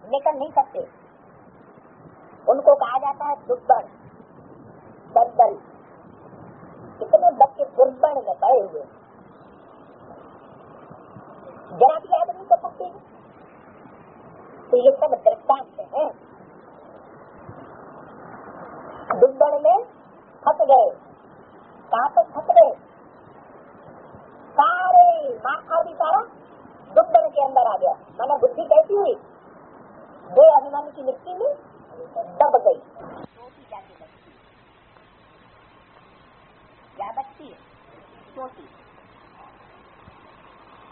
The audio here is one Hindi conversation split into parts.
निकल नहीं सकते। उनको कहा जाता है दुर्बल दलदल। कितने बच्चे दुर्बल में पड़े हुए, जरा भी याद नहीं कर सकते। तो ये सब दृष्टांत है। दुर्बल में फंस गए। कहाँ पर फंस गए? सारे माथा भी सारा दुर्बल के अंदर आ गया। माना बुद्धि कैसी हुई? दो अभिमान की मिट्टी में दब गई। चोटी जाके बचती, क्या बचती है? चोटी।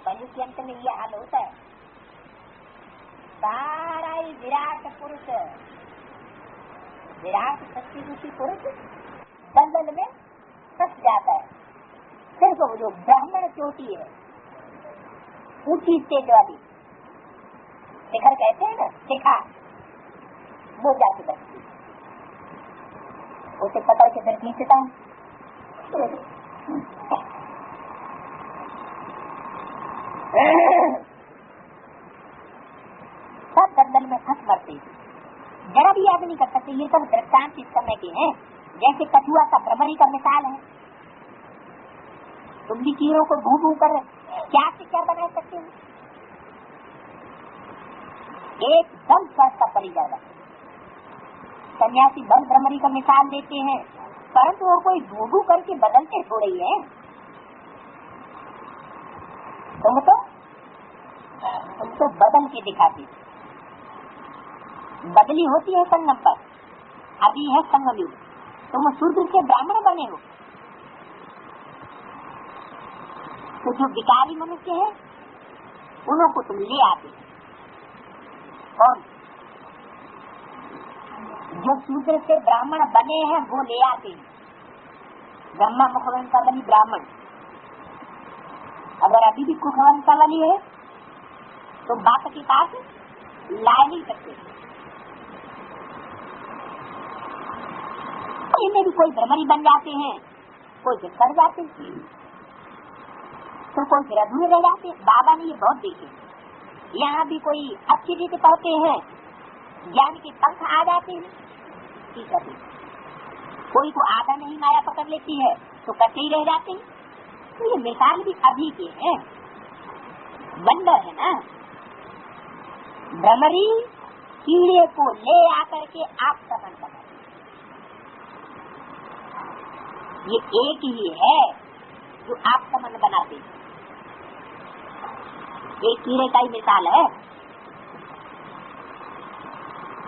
पहले के अंत में यह हाल होता है। सारा ही विराट पुरुष, विराट शक्ति रूपी पुरुष दलदल में फंस जाता है। सिर्फ जो ब्राह्मण चोटी है, ऊंची स्टेज वाली, शिखर कहते हैं ना, शिखा, वो जाके बचती। उसे पकड़ के फिर खींचता है। सब दलदल में फंस मरते, जरा भी याद नहीं कर सकते। ये सब दृष्टांत इस समय के हैं। जैसे कछुआ का भ्रमरी का मिसाल है। तुम भी कीड़ों को भू भू कर क्या से क्या बना सकते हो? एकदम सस्ता पड़ी जाएगा। सन्यासी बल भ्रमरी का मिसाल देते हैं, परंतु वो कोई भू भू करके बदलते थोड़े ही है। तुम तो बदल के दिखाती। बदली होती है संगम पर। अभी है संगम युग, तुम शूद्र से ब्राह्मण बने हो, तो जो विकारी मनुष्य है उन्हों को तुम ले आते, और जो शूद्र से ब्राह्मण बने हैं वो ले आते हैं। ब्रह्मा मुखवंशावली ब्राह्मण, अगर अभी भी कुखवंशावली है तो बाप के पास ला नहीं सकते। इनमें भी कोई भ्रमरी बन जाते हैं, कोई कर जाते हैं, तो कोई फिर अधूरे रह जाते हैं। बाबा ने ये बहुत देखे। यहाँ भी कोई अच्छी रीति पढ़ते हैं, ज्ञान के पंख आ जाते हैं, ठीक है। कोई को आधा नहीं माया पकड़ लेती है तो कच्चे ही रह जाते हैं। तो ये मिसाल भी अभी के हैं। बंदर है ना, भ्रमरी कीड़े को ले आकर के आप समन बनाते, ये एक ही है जो आप समन बनाते। एक कीड़े का ही मिसाल है।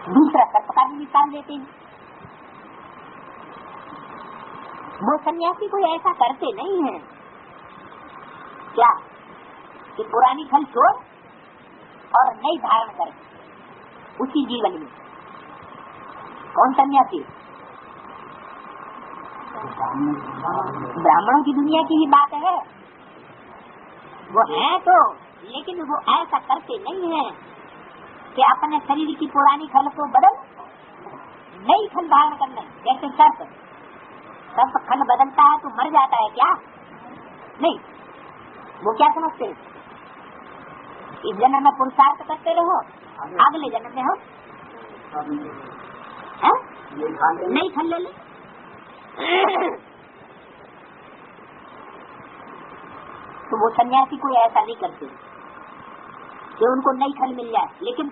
दूसरा सर्प का भी मिसाल देते हैं। वो सन्यासी कोई ऐसा करते नहीं है क्या कि पुरानी खल छोड़ और नई धारण कर उसी जीवन में। कौन सन्यासी? ब्राह्मणों की दुनिया की ही बात है। वो है तो, लेकिन वो ऐसा करते नहीं है कि अपने शरीर की पुरानी खल को बदल नई खल धारण करना। जैसे सर्प खल बदलता है तो मर जाता है क्या? नहीं। वो क्या समझते हैं? इस जन्म में पुरुषार्थ करते रहो, अगले जन्म में हो नई खल ले ले। तो वो सन्यासी कोई ऐसा नहीं करते कि उनको नई खल मिल जाए। लेकिन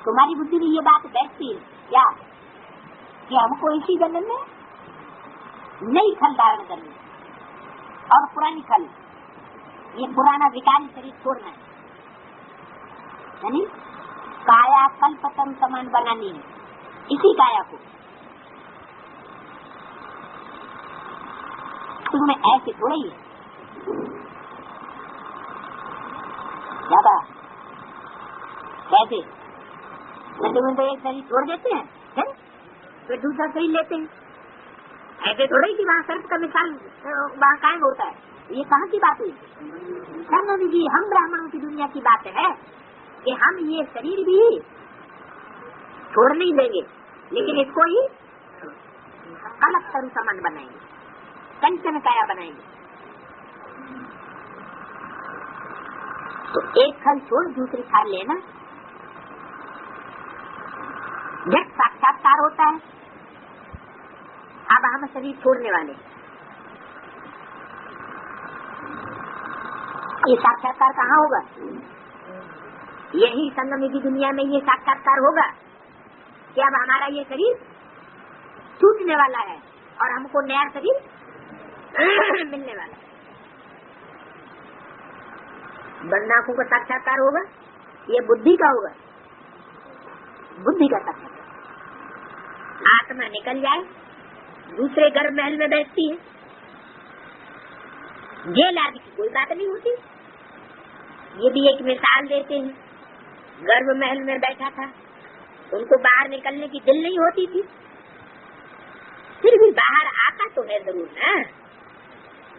तुम्हारी बुद्धि में ये बात बैठती है क्या कि हमको इसी जन्म में नई खल धारण करनी और पुरानी खल, ये पुराना विकारी शरीर छोड़ना है, यानी काया कल्पतरु समान बनानी है इसी काया को। तुम्हें ऐसे थोड़ा ही है ज्यादा कैसे? तुम्हें तो एक शरीर छोड़ देते हैं फिर दूसरा शरीर लेते हैं। ऐसे थोड़ा ही कि वहाँ सर्प का मिसाल वहाँ कायम होता है। ये कहाँ की बात हुई? जी, हम ब्राह्मणों की दुनिया की बात है कि हम ये शरीर भी छोड़ नहीं देंगे, लेकिन इसको ही कलप तरु समान बनाएंगे, कंचन काया बनाएंगे। तो एक खल छोड़ दूसरी खाल लेना, झट साक्षात्कार होता है। अब हम शरीर छोड़ने वाले, ये साक्षात्कार कहाँ होगा? यही संगम की दुनिया में ये साक्षात्कार होगा कि अब हमारा ये शरीर छूटने वाला है और हमको नया शरीर मिलने वाला है। बंदाखों का साक्षात्कार होगा, ये बुद्धि का होगा, बुद्धि का साक्षात्कार। आत्मा निकल जाए, दूसरे गर्भ महल में बैठती है, जेल आदि की कोई बात नहीं होती। ये भी एक मिसाल देते हैं, गर्भ महल में बैठा था, उनको बाहर निकलने की दिल नहीं होती थी, फिर भी बाहर आता तो है जरूर ना।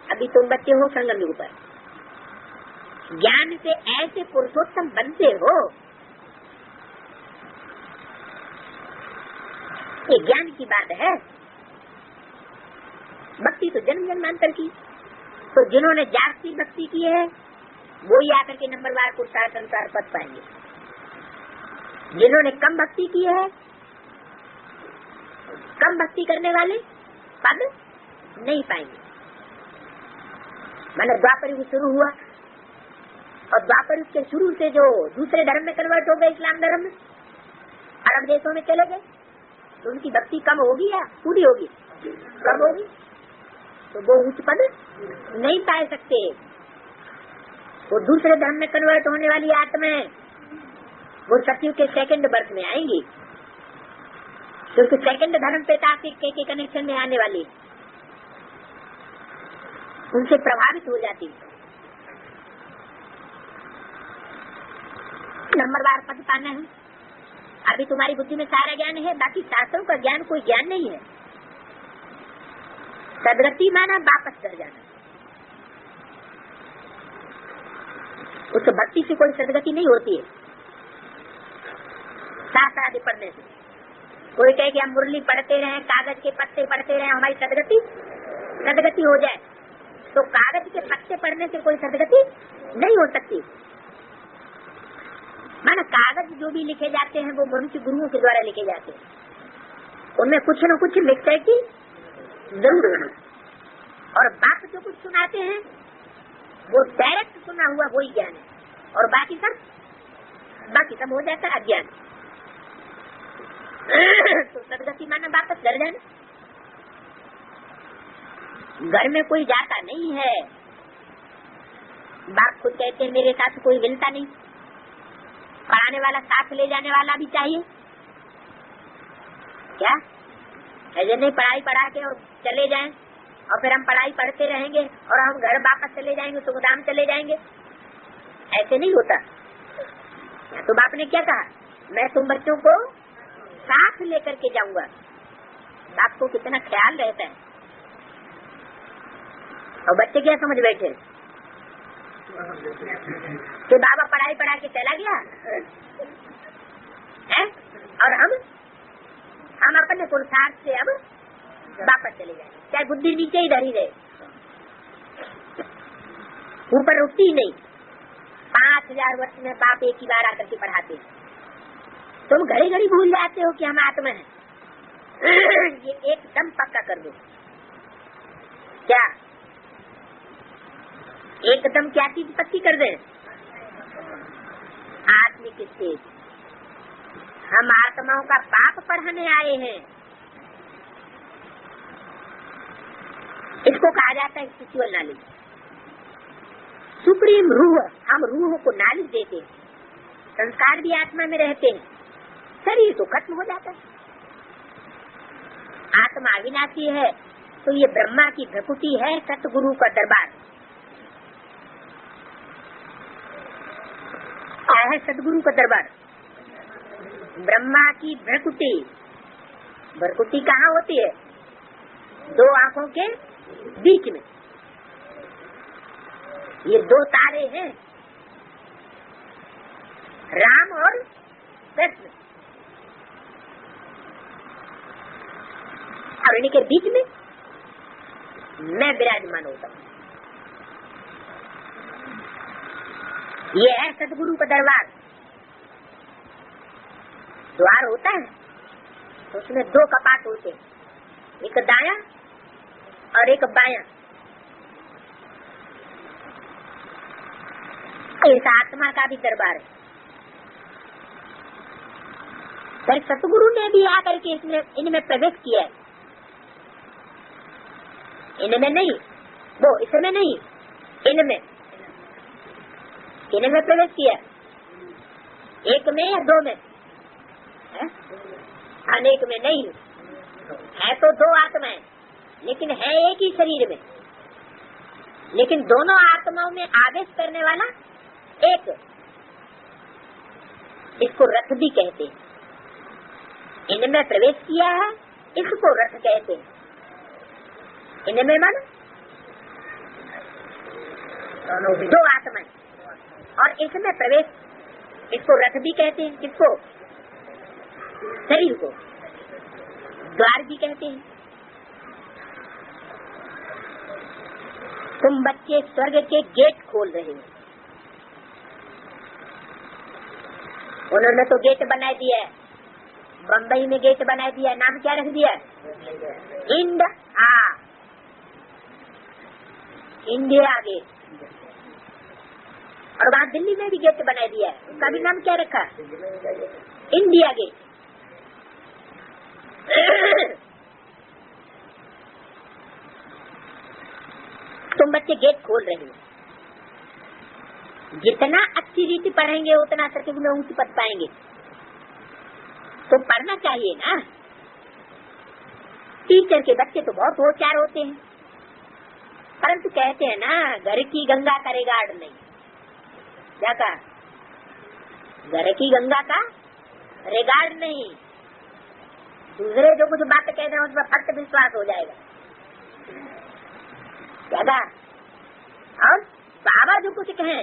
अभी तुम बच्चे हो संगम युग पर, ज्ञान से ऐसे पुरुषोत्तम बनते हो, ये ज्ञान की बात है। भक्ति तो जन्म जन्मांतर की, तो जिन्होंने जागती भक्ति की है वो ही आकर के नंबरवार पुरुषार्थ संसार पद पाएंगे। जिन्होंने कम भक्ति की है, कम भक्ति करने वाले पद नहीं पाएंगे। मैंने द्वापर युग शुरू हुआ और द्वापर युग के शुरू से जो दूसरे धर्म में कन्वर्ट हो गए, इस्लाम धर्म में, अरब देशों में चले गए, तो उनकी भक्ति कम होगी या पूरी होगी? कम होगी, तो वो उच्च पद नहीं पा सकते। वो दूसरे धर्म में कन्वर्ट होने वाली आत्माएं वो सतयुग के सेकंड बर्थ में आएंगी, क्योंकि सेकंड धर्म पे तार्किक के कनेक्शन में आने वाली उनसे प्रभावित हो जाती। नंबरवार पद पाना है। अभी तुम्हारी बुद्धि में सारा ज्ञान है, बाकी शास्त्रों का ज्ञान कोई ज्ञान नहीं है। सदगति माना वापस कर जाना, उस भक्ति से कोई सदगति नहीं होती है। शास्त्र आदि पढ़ने से कोई कहे कि हम मुरली पढ़ते रहे, कागज के पत्ते पढ़ते रहे, हमारी सदगति हो जाए, तो कागज के पत्ते पढ़ने से कोई सदगति नहीं हो सकती। माना कागज जो भी लिखे जाते हैं वो मनुष्य गुरुओं के द्वारा लिखे जाते हैं, उनमें कुछ न कुछ मिक्सचर की जरूर है। और बाप जो कुछ सुनाते हैं वो डायरेक्ट सुना हुआ वही ज्ञान है, और बाकी सब हो जाता है अज्ञान। तो सदगति माना वापस घर जाना। घर में कोई जाता नहीं है, बाप खुद कहते हैं मेरे साथ कोई मिलता नहीं, पढ़ाने वाला साथ ले जाने वाला भी चाहिए क्या? ऐसे नहीं पढ़ाई पढ़ा के और चले जाएं और फिर हम पढ़ाई पढ़ते रहेंगे और हम घर वापस चले जाएंगे, सुखधाम चले जाएंगे, ऐसे नहीं होता। तो बाप ने क्या कहा, मैं तुम बच्चों को साथ लेकर के जाऊंगा। बाप को कितना ख्याल रहता है। और बच्चे क्या समझ बैठे कि बाबा पढ़ाई पढ़ा के चला गया है और हम अपने पुरुषार्थ से अब वापस चले जाएंगे, चाहे बुद्धि नीचे ही धरी रहे, ऊपर उठती ही नहीं। 5000 वर्ष में बाप एक ही बार आकर के पढ़ाते हैं, तुम घड़ी घड़ी भूल जाते हो कि हम आत्मा है। ये एकदम पक्का कर दो। क्या एकदम क्या चीज पक्की कर दे? आत्मिक स्टेज। हम आत्माओं का बाप पढ़ाने आए हैं, इसको कहा जाता है स्पिरिचुअल नॉलेज। सुप्रीम रूह, हम रूह को नॉलेज देते हैं। संस्कार भी आत्मा में रहते हैं, शरीर तो खत्म हो जाता है। आत्मा अविनाशी है, तो ये ब्रह्मा की भ्रकुटी है, सतगुरु का दरबार। क्या है सतगुरु का दरबार? ब्रह्मा की भ्रकुटी। भ्रकुटी कहाँ होती है? 2 आंखों के बीच में। ये 2 तारे हैं, राम और कृष्ण, और इनके बीच में मैं विराजमान होता हूँ। ये है सतगुरु का दरबार। द्वार होता है, तो उसमें दो कपाट होते, एक दाया और एक बाया। इस आत्मा का भी दरबार है। फिर सतगुरु ने भी आकर के इनमें प्रवेश किया है। इनमें नहीं, वो इसमें नहीं, इनमें प्रवेश किया। एक में या दो में है? अनेक में नहीं है। तो दो आत्माएं, लेकिन है एक ही शरीर में। लेकिन दोनों आत्माओं में आदेश करने वाला एक, इसको रथ भी कहते हैं। इनमें प्रवेश किया है, इसको रथ कहते हैं। इनमें मन दो आत्माएं और इसमें प्रवेश, इसको रथ भी कहते हैं। किसको? शरीर को द्वार भी कहते हैं। तुम बच्चे स्वर्ग के गेट खोल रहे हो। उन्होंने तो गेट बना दिया है, बम्बई में गेट बना दिया। नाम क्या रख दिया? India Gate. और वहाँ दिल्ली में भी गेट बना दिया है, उसका भी नाम क्या रखा? India Gate. तुम बच्चे गेट खोल रहे हो। जितना अच्छी रीति पढ़ेंगे उतना सतयुग में ऊंच पद पाएंगे। तो पढ़ना चाहिए ना। टीचर के बच्चे तो बहुत होशियार होते हैं, परंतु कहते हैं ना, घर की गंगा का रिगार्ड नहीं। क्या कहा? घर की गंगा का रिगार्ड नहीं। दूसरे जो कुछ बात कहते हैं उस पर फट विश्वास हो जाएगा। क्या कहा? और बाबा जो कुछ कहें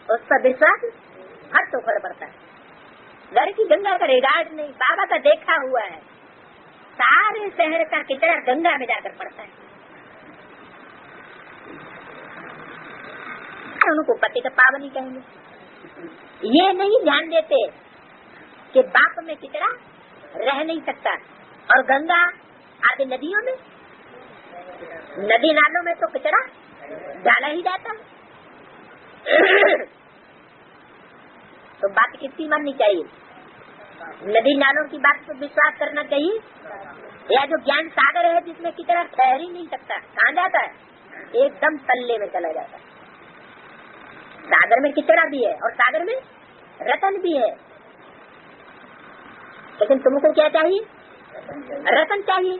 उस पर विश्वास फट तो पड़ता है। घर की गंगा का रिगार्ड नहीं। बाबा का देखा हुआ है, सारे शहर का किचड़ा गंगा में जाकर पड़ता है। उनको पति का पावन ही कहेंगे। ये नहीं ध्यान देते कि बाप में किचड़ा रह नहीं सकता। और गंगा आदि नदियों में, नदी नालों में तो किचड़ा डाला ही जाता। तो बात किसकी माननी चाहिए? नदी नालों की बात पर विश्वास करना चाहिए, या जो ज्ञान सागर है जिसमें किचड़ा ठहर ही नहीं सकता, कहाँ जाता है? एकदम तल्ले में चला जाता है। सागर में किचड़ा भी है और सागर में रतन भी है, लेकिन तुमको क्या चाहिए? रतन चाहिए।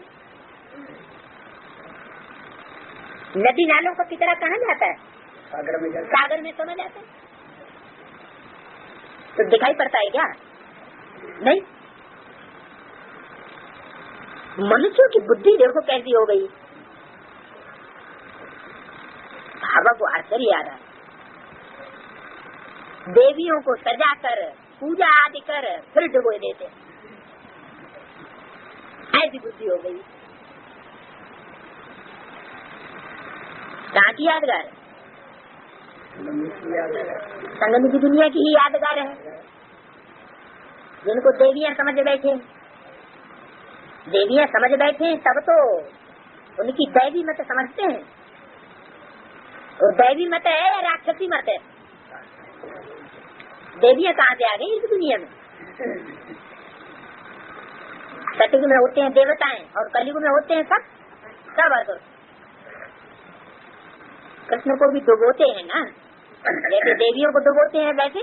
नदी नालों का किचड़ा कहाँ जाता है? सागर में समझ जाता है। तो दिखाई पड़ता है क्या? नहीं। मनुष्यों की बुद्धि देखो कैसी हो गई। बाबा को आश्चर्य आ रहा है। देवियों को सजा कर पूजा आदि कर फिर डुबो देते, ऐसी बुद्धि हो गई। कहाँ की यादगार? संगम की दुनिया की ही यादगार है। जिनको देवियां समझ बैठे, देवियां समझ बैठे तब तो उनकी दैवी मत समझते हैं। और दैवी मत है या राक्षसी मत है? देवियां कहाँ से आ गई इस दुनिया में? सतयुग में होते हैं देवताएं और कलयुग में होते हैं सब असुर। कृष्ण को भी डुबोते हैं ना, जैसे देवियों को डुबोते हैं वैसे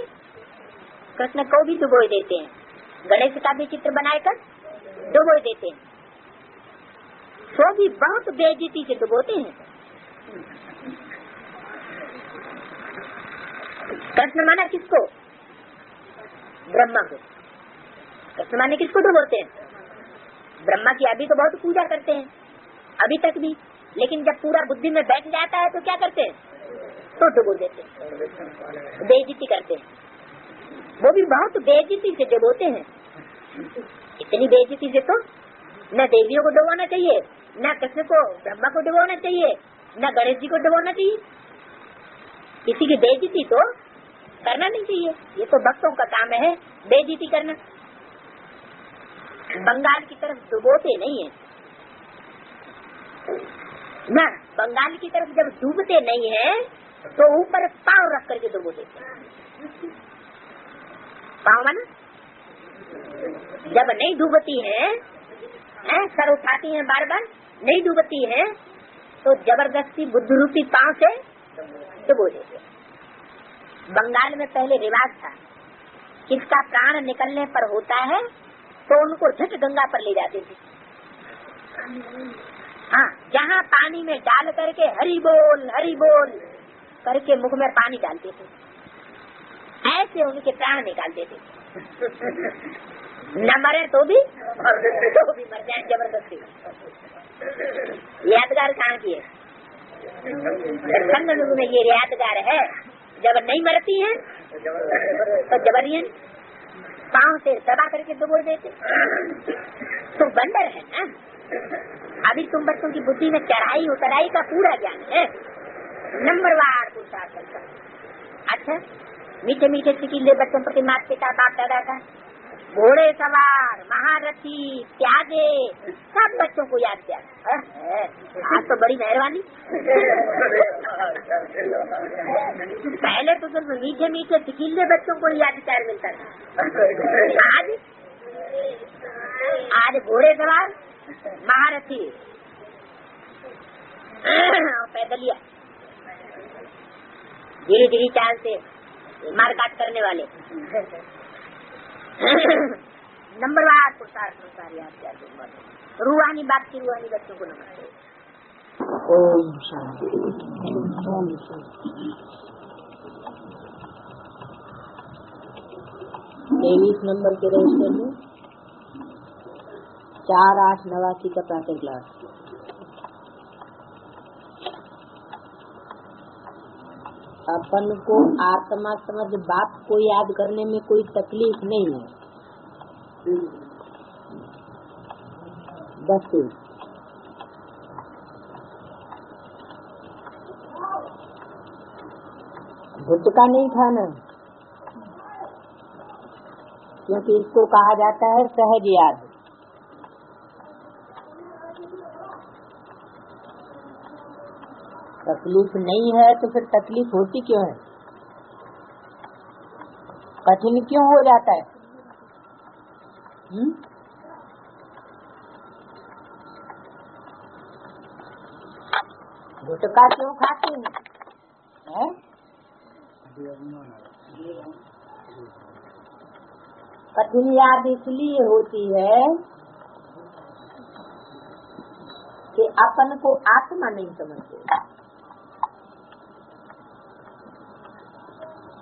कृष्ण को भी डुबो देते हैं। गणेश का भी चित्र बनाकर डुबो देते हैं। तो भी बहुत बेइज्जती से डुबोते हैं। कृष्ण माना किसको? ब्रह्मा को। कृष्ण माने किसको डुबोते हैं? ब्रह्मा की अभी तो बहुत पूजा करते हैं, अभी तक भी। लेकिन जब पूरा बुद्धि में बैठ जाता है तो क्या करते हैं? तो डुबो देते हैं, बेइज्जती करते हैं। वो भी बहुत बेइज्जती से डुबोते हैं। इतनी बेइज्जती से तो न देवियों को डुबोना चाहिए, न कृष्ण को ब्रह्मा को डुबोना चाहिए, न गणेश जी को डुबोना चाहिए। किसी की बेइज्जती तो करना नहीं चाहिए। ये तो भक्तों का काम है बेइज्जती करना। बंगाल की तरफ डुबोते नहीं है ना। बंगाल की तरफ जब डूबते नहीं है तो ऊपर पाँव रख करके डुबोते। पाँव माना जब नहीं डूबती है, सर उठाती है बार बार, नहीं डूबती है तो जबरदस्ती बुद्ध रूपी पाँव से डुबो देते। बंगाल में पहले रिवाज था, किसका प्राण निकलने पर होता है तो उनको झट गंगा पर ले जाते थे। हाँ, जहाँ पानी में डाल करके हरि बोल करके मुख में पानी डालते थे, ऐसे उनके प्राण निकालते थे। न मरे तो भी मर जाए जबरदस्ती। यादगार कहाँ की है? संगम में ये यादगार है। जब नहीं मरती है तो जबरियन पाँव से दबा करके डुबो देते। तो बंदर है ना। अभी तुम बच्चों की बुद्धि में चढ़ाई उतराई का पूरा ज्ञान है, नंबरवार पुरुषार्थ करता। अच्छा, मीठे मीठे सिकीले बच्चों प्रति माता पिता बाप दादा का, घोड़े सवार, महारथी, त्यागे, सब बच्चों को याद किया। आज तो बड़ी मेहरबानी। पहले तो सिर्फ मीठे मीठे सिकीले बच्चों को यादगार मिलता था। आज घोड़े सवार, महारथी, पैदलिया, धीरे धीरे चाल से मारकाट करने वाले, नंबरवार पुरुषार्थ याद कर। रूहानी बात की रूहानी बच्चों को नमस्ते। ओम शांति। 23 नंबर के रजिस्टर में 4/8/89 का प्रातः क्लास। अपन को आत्मा समझ बाप को याद करने में कोई तकलीफ नहीं है, बस भुटका नहीं खाना, क्योंकि इसको कहा जाता है सहज याद। तकलीफ नहीं है तो फिर तकलीफ होती क्यों है? कठिन क्यों हो जाता है? गुटखा क्यों खाते हैं? कठिन याद इसलिए होती है कि अपन को आत्मा नहीं समझते।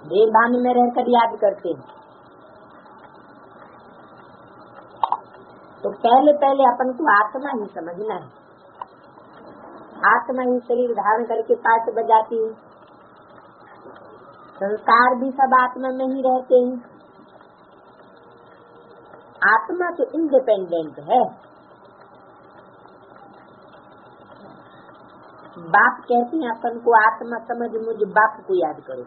देवभान में रहकर याद करते हैं तो पहले अपन को आत्मा ही समझना है। आत्मा ही शरीर धारण करके पाठ बजाती है, संस्कार भी सब आत्मा में ही रहते हैं। आत्मा तो इंडिपेंडेंट है। बाप कहते हैं अपन को आत्मा समझ, मुझ बाप को याद करो।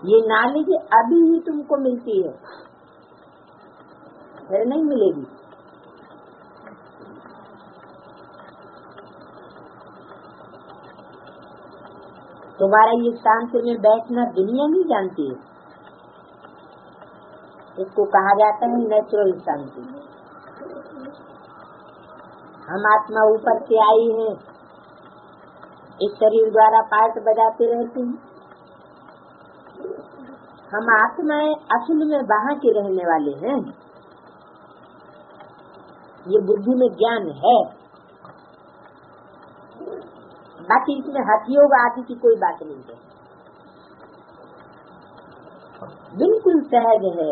ये नॉलेज अभी ही तुमको मिलती है, फिर नहीं मिलेगी। तुम्हारा ये शांति में बैठना दुनिया नहीं जानती है। इसको कहा जाता है नेचुरल शांति। हम आत्मा ऊपर से आई है, इस शरीर द्वारा पाठ बजाते रहते हैं। हम आत्माएं असल में वहाँ के रहने वाले हैं। ये बुद्धि में ज्ञान है, बाकी इसमें हठयोग आदि की कोई बात नहीं है, बिल्कुल सहज है।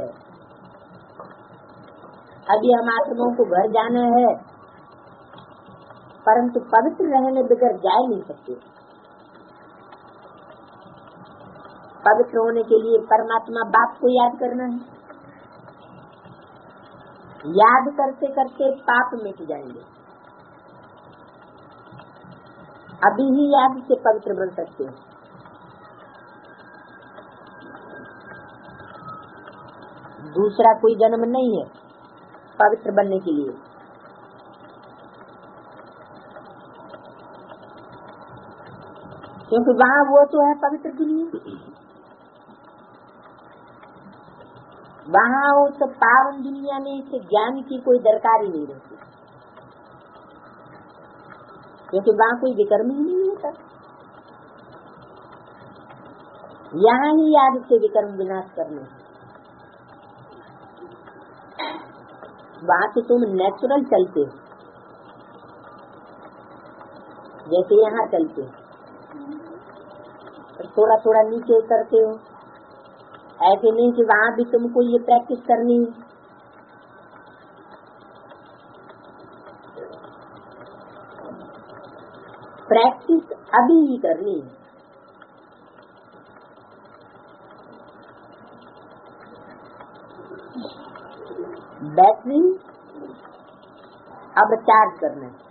अभी हम आत्माओं को घर जाना है, परंतु पवित्र रहने बगैर जा नहीं सकते। पवित्र होने के लिए परमात्मा बाप को याद करना है। याद करते करते पाप मिट जाएंगे। अभी ही याद से पवित्र बन सकते हैं। दूसरा कोई जन्म नहीं है पवित्र बनने के लिए। क्योंकि वहाँ वो तो है पवित्र दुनिया, वहाँ उस पावन दुनिया में इस ज्ञान की कोई दरकार ही नहीं रहती, क्योंकि वहाँ कोई विकर्म ही नहीं होता। यहाँ ही याद से विकर्म विनाश करने, वहाँ तो तुम नेचुरल चलते हो जैसे यहाँ चलते, थोड़ा थोड़ा नीचे उतरते हो। ऐसे नहीं कि वहाँ भी तुमको ये प्रैक्टिस करनी है। प्रैक्टिस अभी ही करनी है। बैटरी अब चार्ज करना है।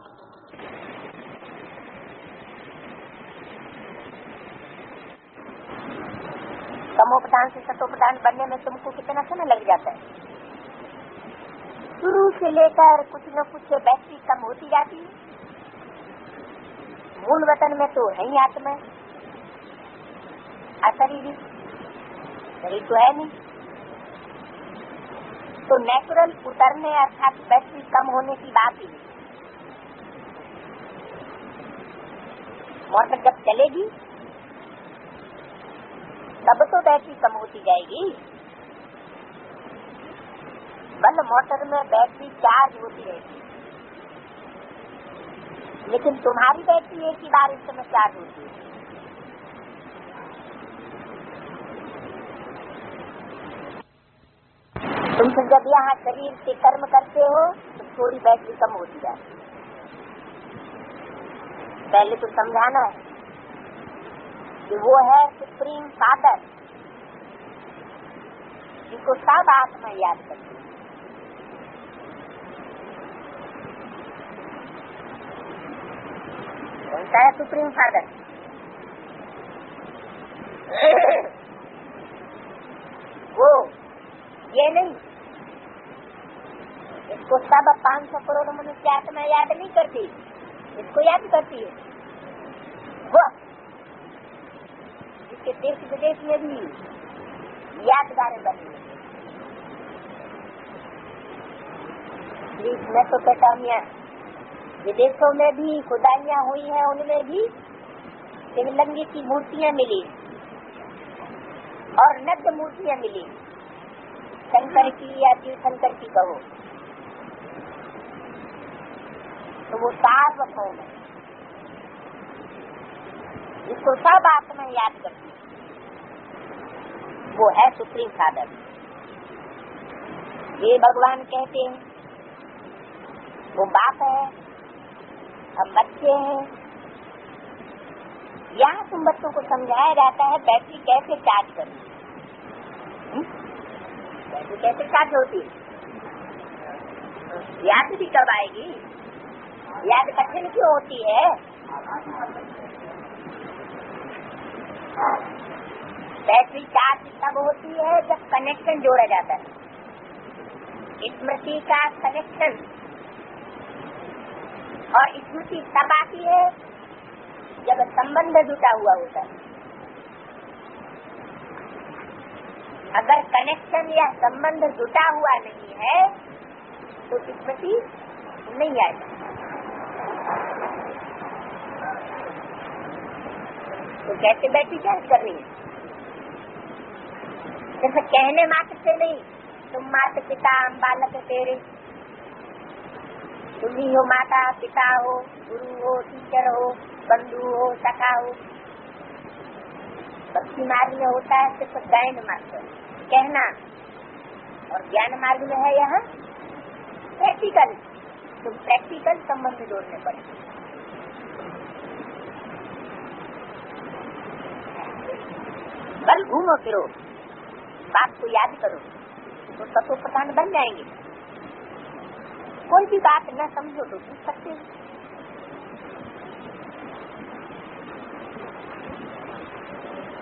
तमोप्रधान से सतोप्रधान बनने में तुमको कितना समय लग जाता है? शुरू से लेकर कुछ न कुछ बैटरी कम होती जाती है। मूल वतन में तो है ही आत्मा, अशरीरी शरीर तो है नहीं, तो नेचुरल उतरने अर्थात बैटरी कम होने की बात ही नहीं। मोटर जब चलेगी तब तो बैटरी कम होती जाएगी। बल मोटर में बैटरी चार्ज होती रहेगी, लेकिन तुम्हारी बैटरी एक ही बार इस समय चार्ज होती है। तुम तो जब यहाँ शरीर से कर्म करते हो तो थोड़ी बैटरी कम होती जाती है। पहले तो समझाना है कि वो है सुप्रीम फादर, जिसको सब आत्मा याद करती है। कौन सा है सुप्रीम फादर? वो ये नहीं, इसको सब 500 करोड़ मनुष्य आत्मा याद नहीं करती, इसको याद करती है वो, जिसके देश विदेश में भी यादगारें बनी। मेसोपोटामिया विदेशों में भी खुदाइयाँ हुई हैं, उनमें भी शिवलिंग की मूर्तियाँ मिली और नग्न मूर्तियाँ मिली, शंकर की या तीर्थंकर की कहो तो वो सार्वभौम है, जिसको सब आत्मा याद करती है, वो है सुप्रीम फादर। ये भगवान कहते हैं वो बाप है, हम बच्चे हैं। यहाँ तुम बच्चों को समझाया जाता है बैटरी कैसे चार्ज करनी, बैटरी कैसे चार्ज होती है। याद भी कब आएगी? याद कठिन क्यों होती है? बैटरी चार्ज तब होती है जब कनेक्शन जोड़ा जाता है, स्मृति का कनेक्शन। और स्मृति तब आती है जब संबंध जुटा हुआ होता है। अगर कनेक्शन या संबंध जुटा हुआ नहीं है तो स्मृति नहीं आएगी। तो कैसे बैटरी चार्ज करनी है? जैसे कहने मात्र से नहीं, तुम माता पिता हम बालक तेरे, तुम ही हो माता पिता हो, गुरु हो, टीचर हो, बंधु हो, सखा हो। भक्ति मार्ग में होता है सिर्फ गायन मात्र कहना, और ज्ञान मार्ग में है यहाँ प्रैक्टिकल। तुम प्रैक्टिकल संबंध जोड़ने पड़े। कल घूमो फिरो, बात को याद करो तो सतो प्रधान बन जाएंगे। कोई भी बात न समझो तो पूछ सकते हो।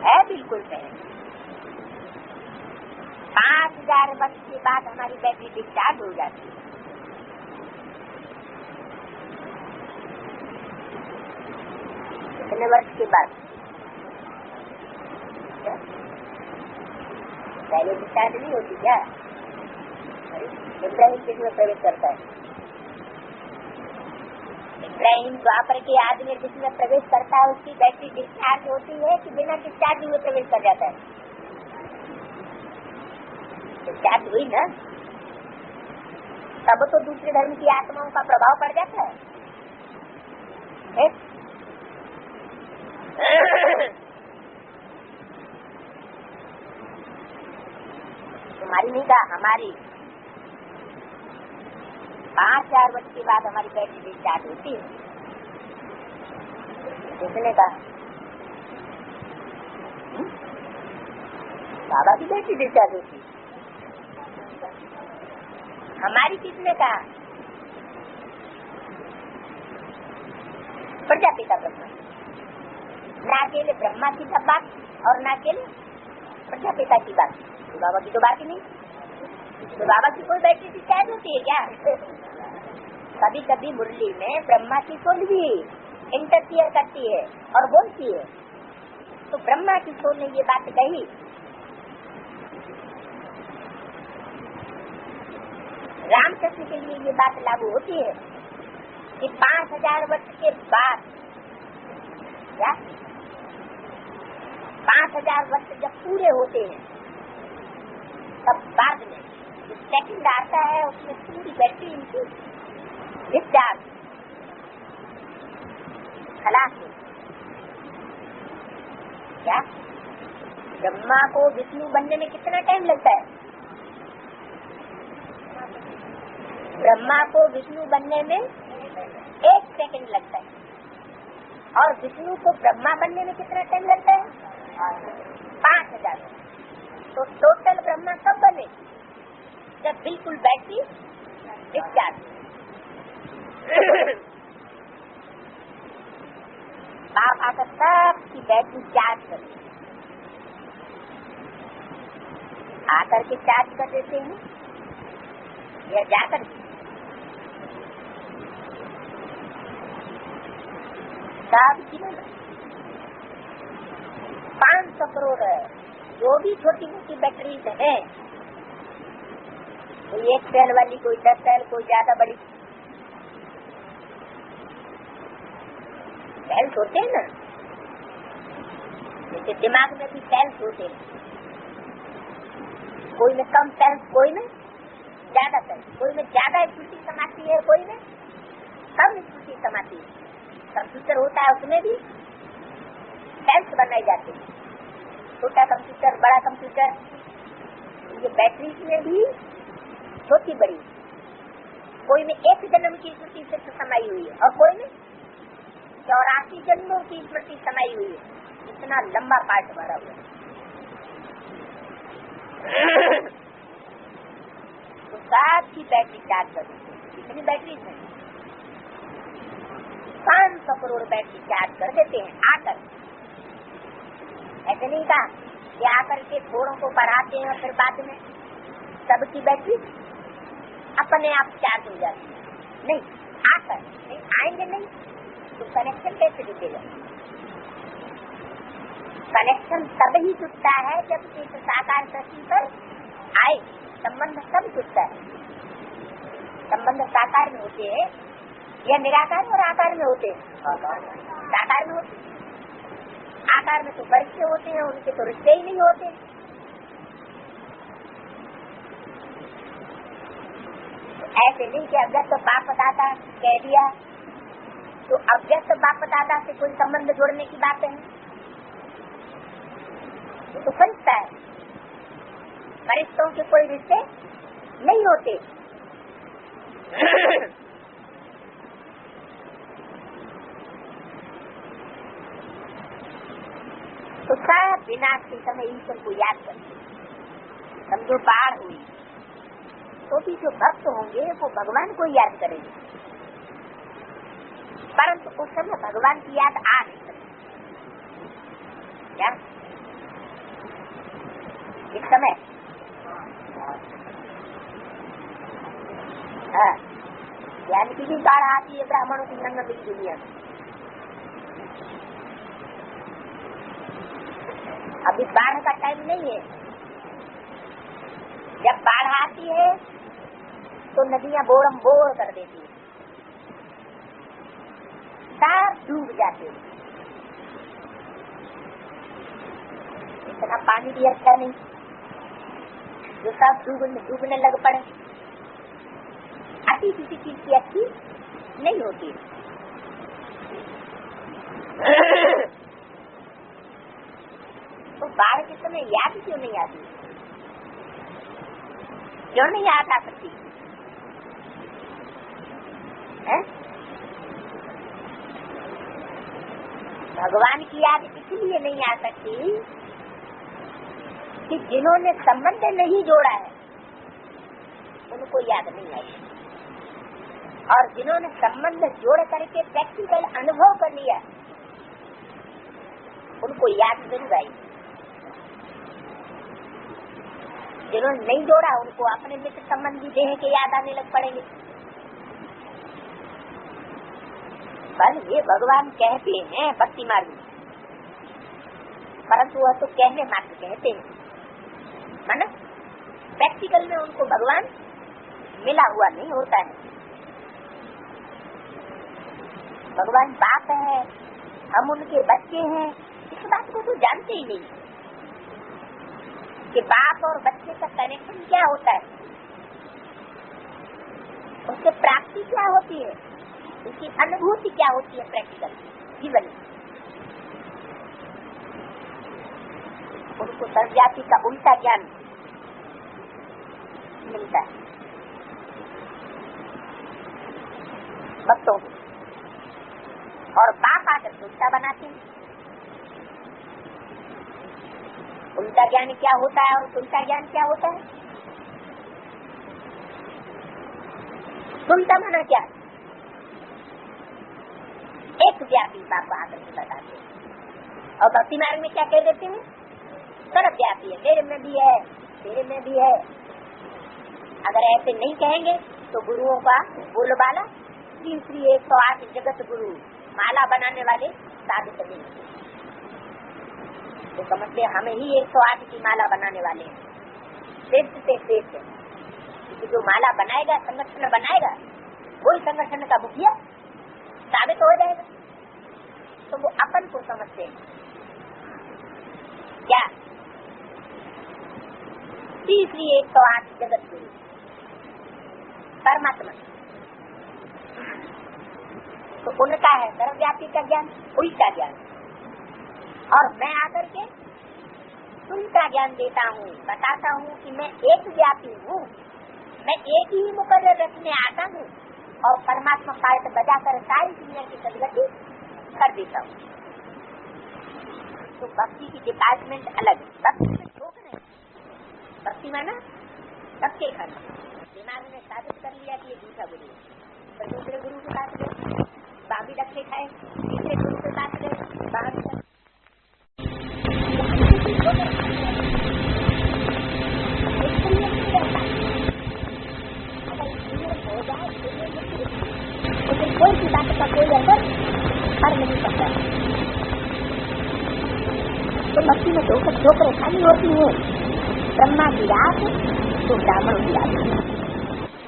है बिल्कुल सही। 5000 वर्ष के बाद हमारी बैटरी डिस्चार्ज हो जाती है। कितने वर्ष के बाद? पहले डिस्चार्ज नहीं होती क्या? इब्राहिम किसमें प्रवेश करता है? इब्राहिम द्वापर के आदमी जिसमें प्रवेश करता है उसकी बैटरी डिस्चार्ज होती है कि बिना डिस्चार्ज हुए प्रवेश कर जाता है? डिस्चार्ज हुई ना, तब तो दूसरे धर्म की आत्माओं का प्रभाव पड़ जाता है। तुम्हारी नहीं कहा, हमारी 5000 वर्ष के बाद हमारी बैटरी डिस्चार्ज होती है। किसने कहा? बाबा की बैटरी डिस्चार्ज होती है। हमारी किसने कहा? प्रजापिता ब्रह्मा। न अकेले ब्रह्मा की सब बात और न अकेले प्रजापिता की बात। तो बाबा की तो बात ही नहीं। तो बाबा की कोई बैटरी डिस्चार्ज होती है क्या? कभी कभी मुरली में ब्रह्मा की सोल भी इंटरफियर करती है और बोलती है। तो ब्रह्मा की सोल ने ये बात कही, रामकृष्ण के लिए ये बात लागू होती है कि 5000 वर्ष के बाद, क्या 5000 वर्ष जब पूरे होते हैं तब बाद में जो सेकंड आता है उसमें पूरी बैटरी इनकी डिस्चार्ज खलास हो। क्या ब्रह्मा को विष्णु बनने में कितना टाइम लगता है? ब्रह्मा को विष्णु बनने में 1 सेकंड लगता है और विष्णु को ब्रह्मा बनने में कितना टाइम लगता है? 5000। तो टोटल ब्रह्मा कब बने? जब बिल्कुल बैटरी डिस्चार्ज। बाप आकर सबकी बैटरी चार्ज कर आकर के चार्ज कर देते हैं या जाकर? सबकी 500 करोड़ है। जो भी छोटी मोटी बैटरीज है, कोई 1 सेल वाली, कोई 10 सेल, कोई ज्यादा बड़ी। सेल्स होते हैं ना, जैसे दिमाग में भी सेल्स होते हैं। कोई में कम सेल्स, कोई में ज्यादा सेल्स, कोई में ज्यादा स्मृति समाती है, कोई में कम स्मृति समाती है। कंप्यूटर होता है, उसमें भी सेल्स बनाई जाती है, छोटा कंप्यूटर, बड़ा कंप्यूटर। ये बैटरीज में भी छोटी बड़ी, कोई में 1 जन्म की स्मृति सिर्फ समाई हुई है और कोई में 84 जन्मों की स्मृति समाई हुई है। इतना लंबा पार्ट भरा हुआ है। तो साथ की बैटरी चार्ज कर देते हैं। कितनी बैटरी है? 500 करोड़ बैटरी चार्ज कर देते हैं आकर। ऐसे नहीं कहा कि आकर के थोड़ों को बढ़ाते हैं और फिर बाद में सबकी बैटरी अपने आप चार्ज हो जाती है। नहीं, आकर नहीं आएंगे नहीं तो कनेक्शन कैसे जुटेगा? कनेक्शन तब ही जुटता है जब इस साकार सृष्टि पर आए। संबंध तब जुटता है। संबंध साकार में होते हैं या निराकार और आकार में होते हैं? साकार में होते हैं। आकार में तो परिचय होते हैं, उनके तो रिश्ते ही नहीं होते। तो ऐसे नहीं कि अव्यक्त बाप दादा कह दिया तो अव्यक्त बाप दादा से कोई संबंध जोड़ने की बात है। ये तो फरिश्ता है, फरिश्तों के कोई रिश्ते नहीं होते। तो सब विनाश के समय ईश्वर को याद करते। समझो बाढ़ हुई तो भी जो भक्त होंगे वो भगवान को याद करेंगे, परंतु उस समय भगवान की याद आ नहीं सकती। क्या इस समय हाँ, ज्ञान की भी बाढ़ आती है ब्राह्मणों की नंगा की दुनिया में। अभी बाढ़ का टाइम नहीं है। जब बाढ़ आती है तो नदियां बोरम बोर कर देती है, सब डूब जाते हैं। इतना पानी भी अच्छा नहीं जो सब डूबने लग पड़े। अति किसी चीज की अच्छी नहीं होती। तो बाढ़ के समय याद क्यों नहीं आती? क्यों नहीं याद आ सकती है? भगवान की याद इसलिए नहीं आ सकती कि जिन्होंने संबंध नहीं जोड़ा है उनको याद नहीं आई, और जिन्होंने संबंध जोड़ करके प्रैक्टिकल अनुभव कर लिया उनको याद जरूर आई। जिन्होंने नहीं जोड़ा उनको अपने मित्र संबंधी देह के याद आने लग पड़ेंगे। पर ये भगवान कहते हैं भक्ति मार्ग में, परंतु वह तो कहने मात्र कहते हैं, माना प्रैक्टिकल में उनको भगवान मिला हुआ नहीं होता है। भगवान बाप है, हम उनके बच्चे हैं, इस बात को तो जानते ही नहीं कि बाप और बच्चे का कनेक्शन क्या होता है, उससे प्राप्ति क्या होती है, उसकी अनुभूति क्या होती है प्रैक्टिकल जीवन में। उनको सर्वजाति का उल्टा ज्ञान मिलता है भक्तों को, और बाप आकर उल्टा बनाते हैं। उल्टा ज्ञान क्या होता है और उल्टा ज्ञान क्या होता है? उल्टा माना क्या? एक व्यापी बाप आकर के बताते हैं, और भक्ति मार्ग में क्या कह देते हैं? सर्व व्यापी है, मेरे में भी है, तेरे में भी है। अगर ऐसे नहीं कहेंगे तो गुरुओं का बोलबाला श्री श्री 108 जगत गुरु माला बनाने वाले साबित नहीं, तो समझते हमें ही 108 की माला बनाने वाले हैं, श्रेष्ठ से श्रेष्ठ। क्योंकि जो माला बनाएगा, संगठन बनाएगा, वही संगठन का मुखिया साबित हो जाएगा। तो वो अपन को समझते हैं क्या? तीसरी 108 जगत गुरु परमात्मा, तो उनका है सर्वव्यापी का ज्ञान, उल्टा ज्ञान। और मैं आकर के उल्टा ज्ञान देता हूँ, बताता हूँ कि मैं एक व्यापी हूँ, मैं एक ही मुकर्रर रखने आता हूँ और परमात्मा पार्ट बजाकर सारी दुनिया की सदगति कर देता हूँ। तो भक्ति की डिपार्टमेंट अलग, भक्ति में ठोक नहीं, भक्ति माना सबके खाना। दिमाग में साबित कर लिया कि ये दूसरा गुरु है, तो दूसरे गुरु के पास गए, बाबी डक्के खाए, तीसरे गुरु के पास गए, बाबी कोई सी बात का कोई असर कर नहीं सकता। तो भक्ति में ठोकर खाली होती है। ब्रह्मा की रात तो ब्राह्मणों की रात,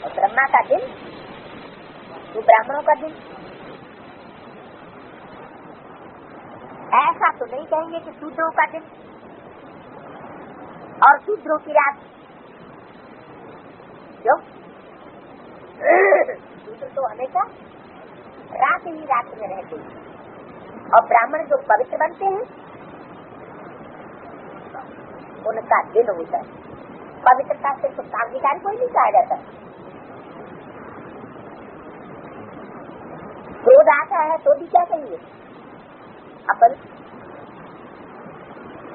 और ब्रह्मा का दिन तो ब्राह्मणों का दिन। ऐसा तो नहीं कहेंगे कि शूद्रों का दिन और शूद्रों की रात। क्यों? शूद्र तो हमेशा रात ही रात में रहते हैं, और ब्राह्मण जो पवित्र बनते हैं उनका दिन होता है। पवित्रता सिर्फ कामविकार को ही नहीं कहा जाता। क्रोध आता है तो भी क्या कहेंगे अपन?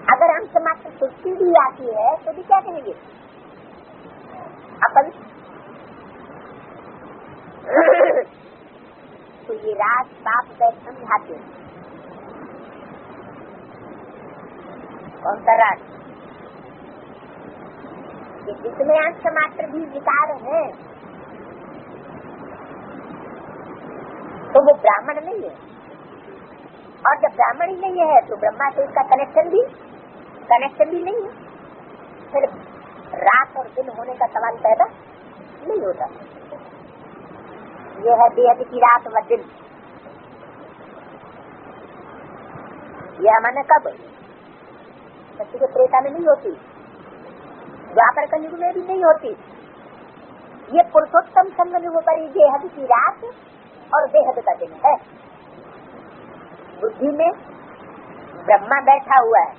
अगर हम समाप्त सुस्ती भी आती है तो भी क्या कहेंगे अपन? तो ये राज पाप का समझाते हैं। कौन सा राज? कि जिसमें अंश मात्र भी विकार है तो वो ब्राह्मण नहीं है, और जब ब्राह्मण ही नहीं है तो ब्रह्मा से उसका कनेक्शन भी नहीं है, फिर रात और दिन होने का सवाल पैदा नहीं होता। ये है बेहद की रात व दिन। यह माने कब? सत्य के त्रेता में नहीं होती, द्वापर कलयुग में भी नहीं होती। ये पुरुषोत्तम संगम पर बेहद की रात और बेहद का दिन है। बुद्धि में ब्रह्मा बैठा हुआ है,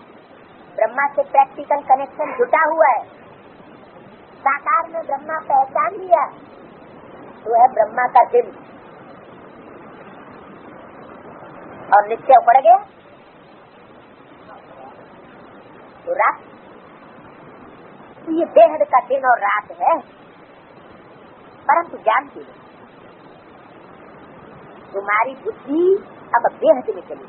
ब्रह्मा से प्रैक्टिकल कनेक्शन जुटा हुआ है, साकार में ब्रह्मा पहचान लिया तो है ब्रह्मा का दिन, और निश्चय पड़ गया तो रात। तो ये बेहद का दिन और रात है, परंतु जानती है तुम्हारी बुद्धि अब बेहद में चली।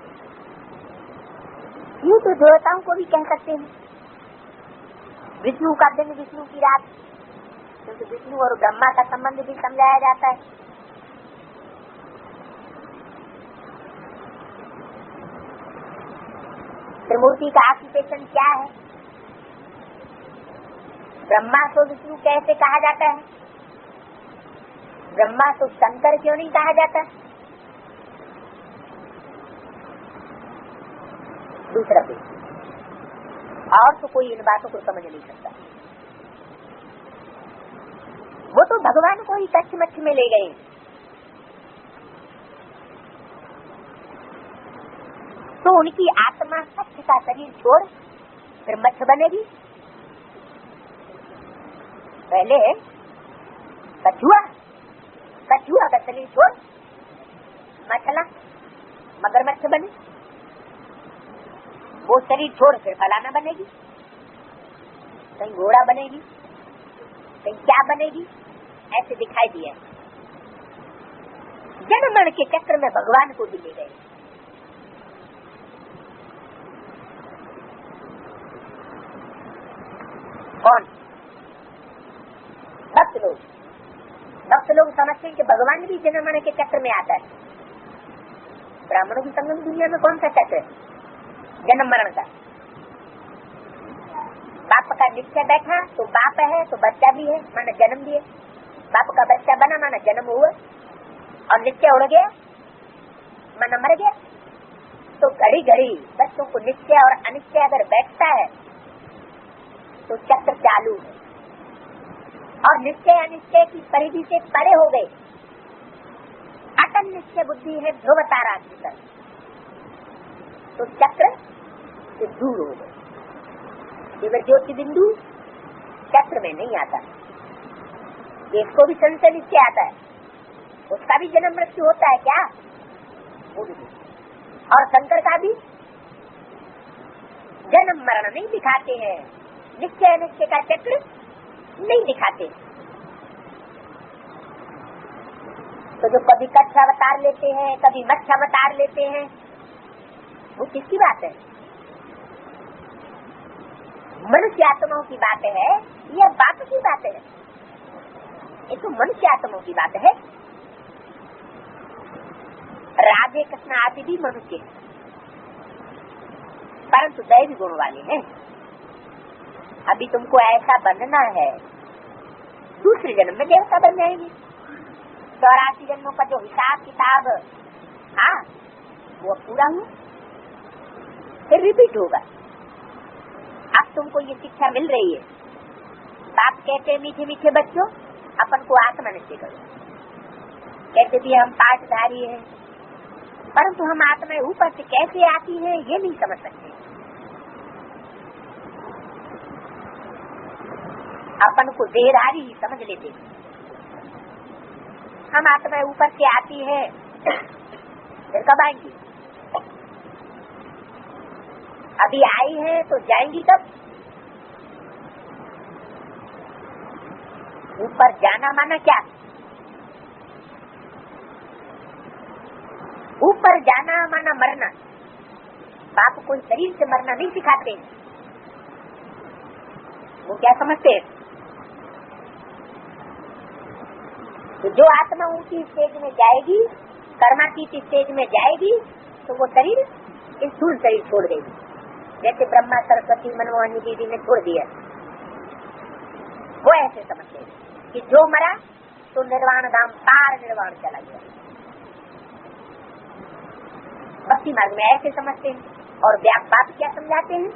ये तो देवताओं को भी कह सकते हैं, विष्णु का दिन विष्णु की रात, क्योंकि विष्णु और ब्रह्मा का संबंध भी समझाया जाता है। त्रिमूर्ति का ऑक्यूपेशन क्या है? ब्रह्मा तो विष्णु कैसे कहा जाता है? ब्रह्मा तो शंकर क्यों नहीं कहा जाता? दूसरा पेज, और तो कोई इन बातों को समझ नहीं सकता। वो तो भगवान को ही कच्छ मच्छ में ले गए। तो उनकी आत्मा कच्छ का शरीर छोड़ फिर मच्छ बनेगी। पहले कछुआ का शरीर छोड़ मछला मगरमच्छ बने, वो शरीर छोड़ फिर फलाना बनेगी, कहीं घोड़ा बनेगी, कहीं क्या बनेगी, ऐसे दिखाई दिया। जन्म मरण के चक्र में भगवान को भी ले गए। कौन? भक्त लोग समझते हैं कि भगवान भी जन्म मरण के चक्र में आता है। ब्राह्मणों की संगम दुनिया में कौन सा चक्र है? जन्म मरण का। बाप का निश्चय बैठा तो बाप है तो बच्चा भी है, माना जन्म भी है। बाप का बच्चा बना माना जन्म हुआ, और निश्चय उड़ गया माना मर गया। तो घड़ी घड़ी बच्चों को निश्चय और अनिश्चय अगर बैठता है तो चक्र चालू है, और निश्चय अनिश्चय की परिधि से परे हो गए। अटल निश्चय बुद्धि है ध्रुव तारा की तरह, तो चक्र से दूर हो गए। केवल ज्योति बिंदु चक्र में नहीं आता। इसको भी संशय निश्चय आता है, उसका भी जन्म मृत्यु होता है क्या? वो भी। और शंकर का भी जन्म मरण नहीं दिखाते हैं, निश्चय अनिश्चय का चक्र नहीं दिखाते। तो जो कभी कच्छ अवतार लेते हैं, कभी मत्स्य अवतार लेते हैं, वो किसकी बात है? मनुष्य आत्माओं की बात है या बाप की बात है? ये तो मनुष्य आत्माओं की बात है। राधे कृष्ण आदि भी मनुष्य है, परंतु दैवी गुण वाले हैं। अभी तुमको ऐसा बनना है, दूसरे जन्म में देवता बन जाएंगे। 84 जन्मों का जो हिसाब किताब वो पूरा हुआ, फिर रिपीट होगा। अब तुमको ये शिक्षा मिल रही है। बाप कहते हैं मीठे मीठे बच्चों अपन को आत्मा निश्चय करो। कहते भी हम पाठधारी हैं, परंतु हम आत्मा ऊपर से कैसे आती है ये नहीं समझ सकते। अपन को देहधारी ही समझ लेते। हम आत्मा ऊपर से आती है, फिर कब आएंगी? अभी आई है तो जाएंगी कब? ऊपर जाना माना क्या? ऊपर जाना माना मरना। बाप कोई शरीर से मरना नहीं सिखाते। वो क्या समझते हैं? तो जो आत्मा ऊंची स्टेज में जाएगी, कर्मातीत स्टेज में जाएगी, तो वो शरीर स्थूल शरीर छोड़ देगी। जैसे ब्रह्मा सरस्वती मनमोहनी दीदी ने छोड़ दिया, वो ऐसे समझते हैं कि जो मरा तो निर्वाण धाम पार निर्वाण चला गया। भक्ति मार्ग में ऐसे समझते हैं। और बाप क्या समझाते हैं?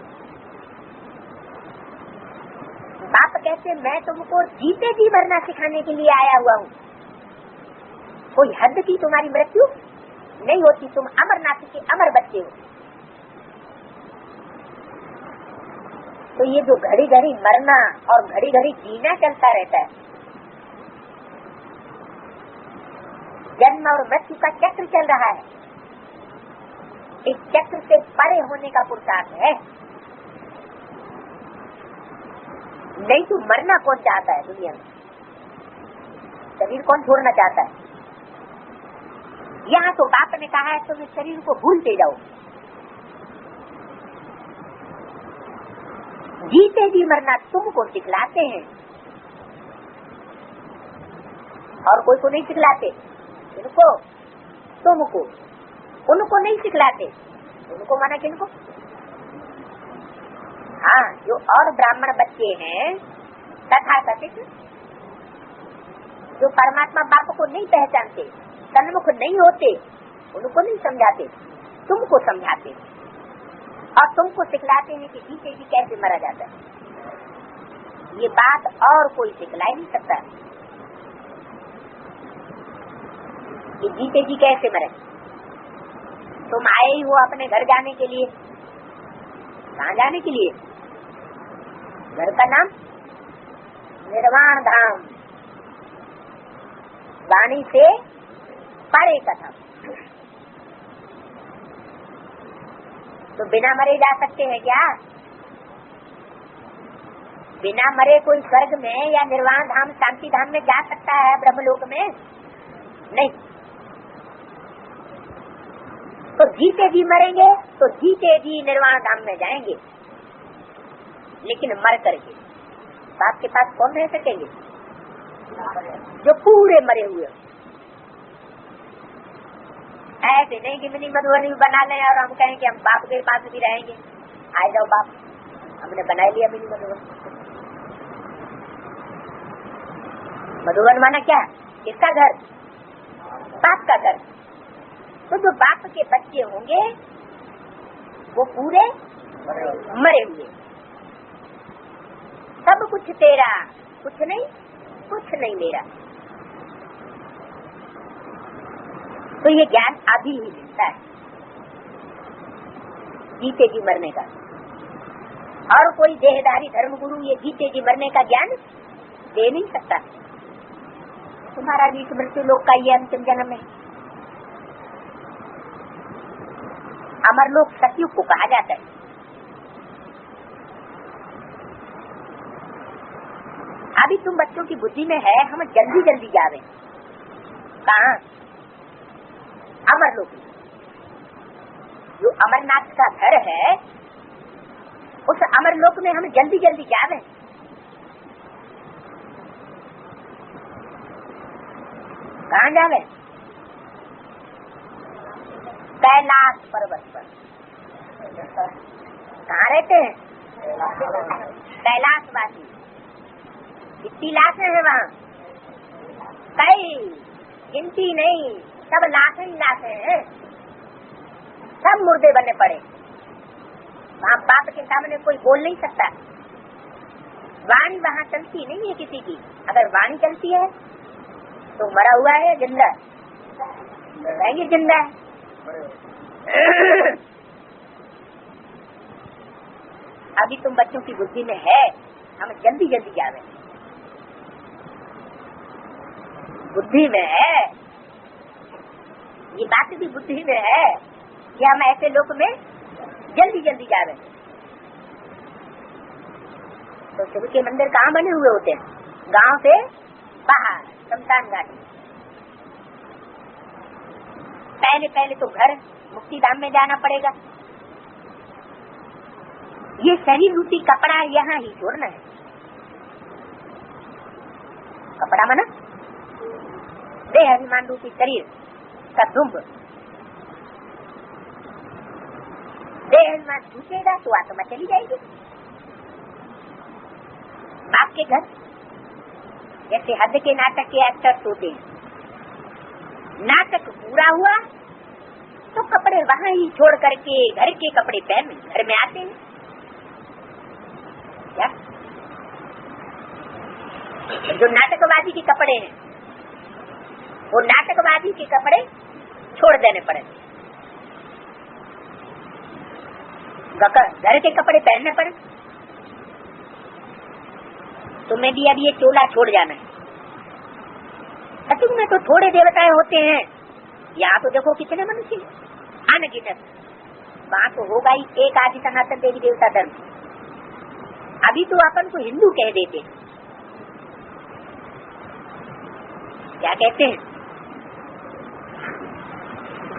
बाप कहते हैं मैं तुमको जीते जी मरना सिखाने के लिए आया हुआ हूँ। कोई हद की तुम्हारी मृत्यु नहीं होती, तुम अमरनाथ के अमर बच्चे हो। तो ये जो घड़ी घड़ी मरना और घड़ी घड़ी जीना चलता रहता है, जन्म और मृत्यु का चक्र चल रहा है, इस चक्र से परे होने का पुरुषार्थ है। नहीं तो मरना कौन चाहता है दुनिया में? शरीर कौन छोड़ना चाहता है? यहाँ तो बाप ने कहा है तुम इस शरीर को भूलते जाओ, जीते जी मरना तुमको सिखलाते हैं और कोई को नहीं सिखलाते। इनको तुमको, उनको नहीं सिखलाते। उनको माना किनको? हाँ, जो और ब्राह्मण बच्चे हैं तथा कथित, जो परमात्मा बाप को नहीं पहचानते, सन्मुख नहीं होते, उनको नहीं समझाते, तुमको समझाते और तुमको सिखलाते हैं कि जीते जी कैसे मरा जाता है। ये बात और कोई सिखला ही नहीं सकता कि जीते जी कैसे मरे। तुम आए ही हो अपने घर जाने के लिए। कहाँ जाने के लिए? घर का नाम निर्वाण धाम, वाणी से परे कथम। तो बिना मरे जा सकते हैं क्या? बिना मरे कोई स्वर्ग में या निर्वाण धाम शांति धाम में जा सकता है? ब्रह्मलोक में नहीं। तो जीते जी मरेंगे तो जीते जी निर्वाण धाम में जाएंगे, लेकिन मर करके बाप के पास कौन रह सकेंगे? जो पूरे मरे हुए। ऐसे नहीं कि मिनी मधुबनी बना लें और हम कहें कि हम बाप के पास भी रहेंगे। आ जाओ बाप, हमने बना लिया मिनी मधुबन। मधुबन माना क्या? किसका घर? बाप का घर। तो जो बाप के बच्चे होंगे वो पूरे मरे हुए। सब कुछ तेरा, कुछ नहीं मेरा। तो ये ज्ञान अभी ही मिलता है जीते जी मरने का। और कोई देहधारी धर्मगुरु ये जीते जी मरने का ज्ञान दे नहीं सकता। तुम्हारा भी मृत्यु लोक का ये अंतिम जन्म है। अमर लोक सतयुग को कहा जाता है। अभी तुम बच्चों की बुद्धि में है हम जल्दी जल्दी जावे। कहाँ? अमर लोक। जो अमरनाथ का घर है उस अमर लोक में हम जल्दी जल्दी जावे। कहाँ जावे? कैलाश पर्वत पर। कहाँ रहते हैं? कैलाशवासी। कितनी लाशें हैं वहाँ? कई गिनती नहीं, सब लाशें ही लाशें हैं। सब मुर्दे बने पड़े। वहाँ बाप के सामने कोई बोल नहीं सकता। वाणी वहाँ चलती नहीं है किसी की। अगर वाणी चलती है तो मरा हुआ है जिंदा, रहेंगे जिंदा है। अभी तुम बच्चों की बुद्धि में है हम जल्दी जल्दी जावे। बुद्धि में है, ये बात भी बुद्धि में है कि हम ऐसे लोक में जल्दी जल्दी जावे। तो शिव के मंदिर कहाँ बने हुए होते हैं? गांव से बाहर, शमशान घाटी। पहले पहले तो घर मुक्तिधाम में जाना पड़ेगा। ये शरीर रूपी कपड़ा यहाँ ही छोड़ना है। कपड़ा माना देह अभिमान रूपी शरीर का धुंभ, देह अभिमान छूटेगा तो आत्मा चली जाएगी। बाप के घर जैसे हद के नाटक के एक्टर्स होते हैं, नाटक पूरा हुआ तो कपड़े वहाँ ही छोड़ करके घर के कपड़े पहन घर में आते हैं। क्या जो नाटकवादी के कपड़े हैं वो नाटकवादी के कपड़े छोड़ देने पड़े, घर के कपड़े पहनने पड़े। तुम्हें भी अब ये चोला छोड़ जाना है। सचुग में तो थोड़े देवताएं होते हैं, यहाँ तो देखो कितने मनुष्य अनगिनत। वहाँ तो होगा ही एक आदि सनातन देवी देवता धर्म। अभी तो अपन को हिंदू कह देते हैं। क्या कहते हैं?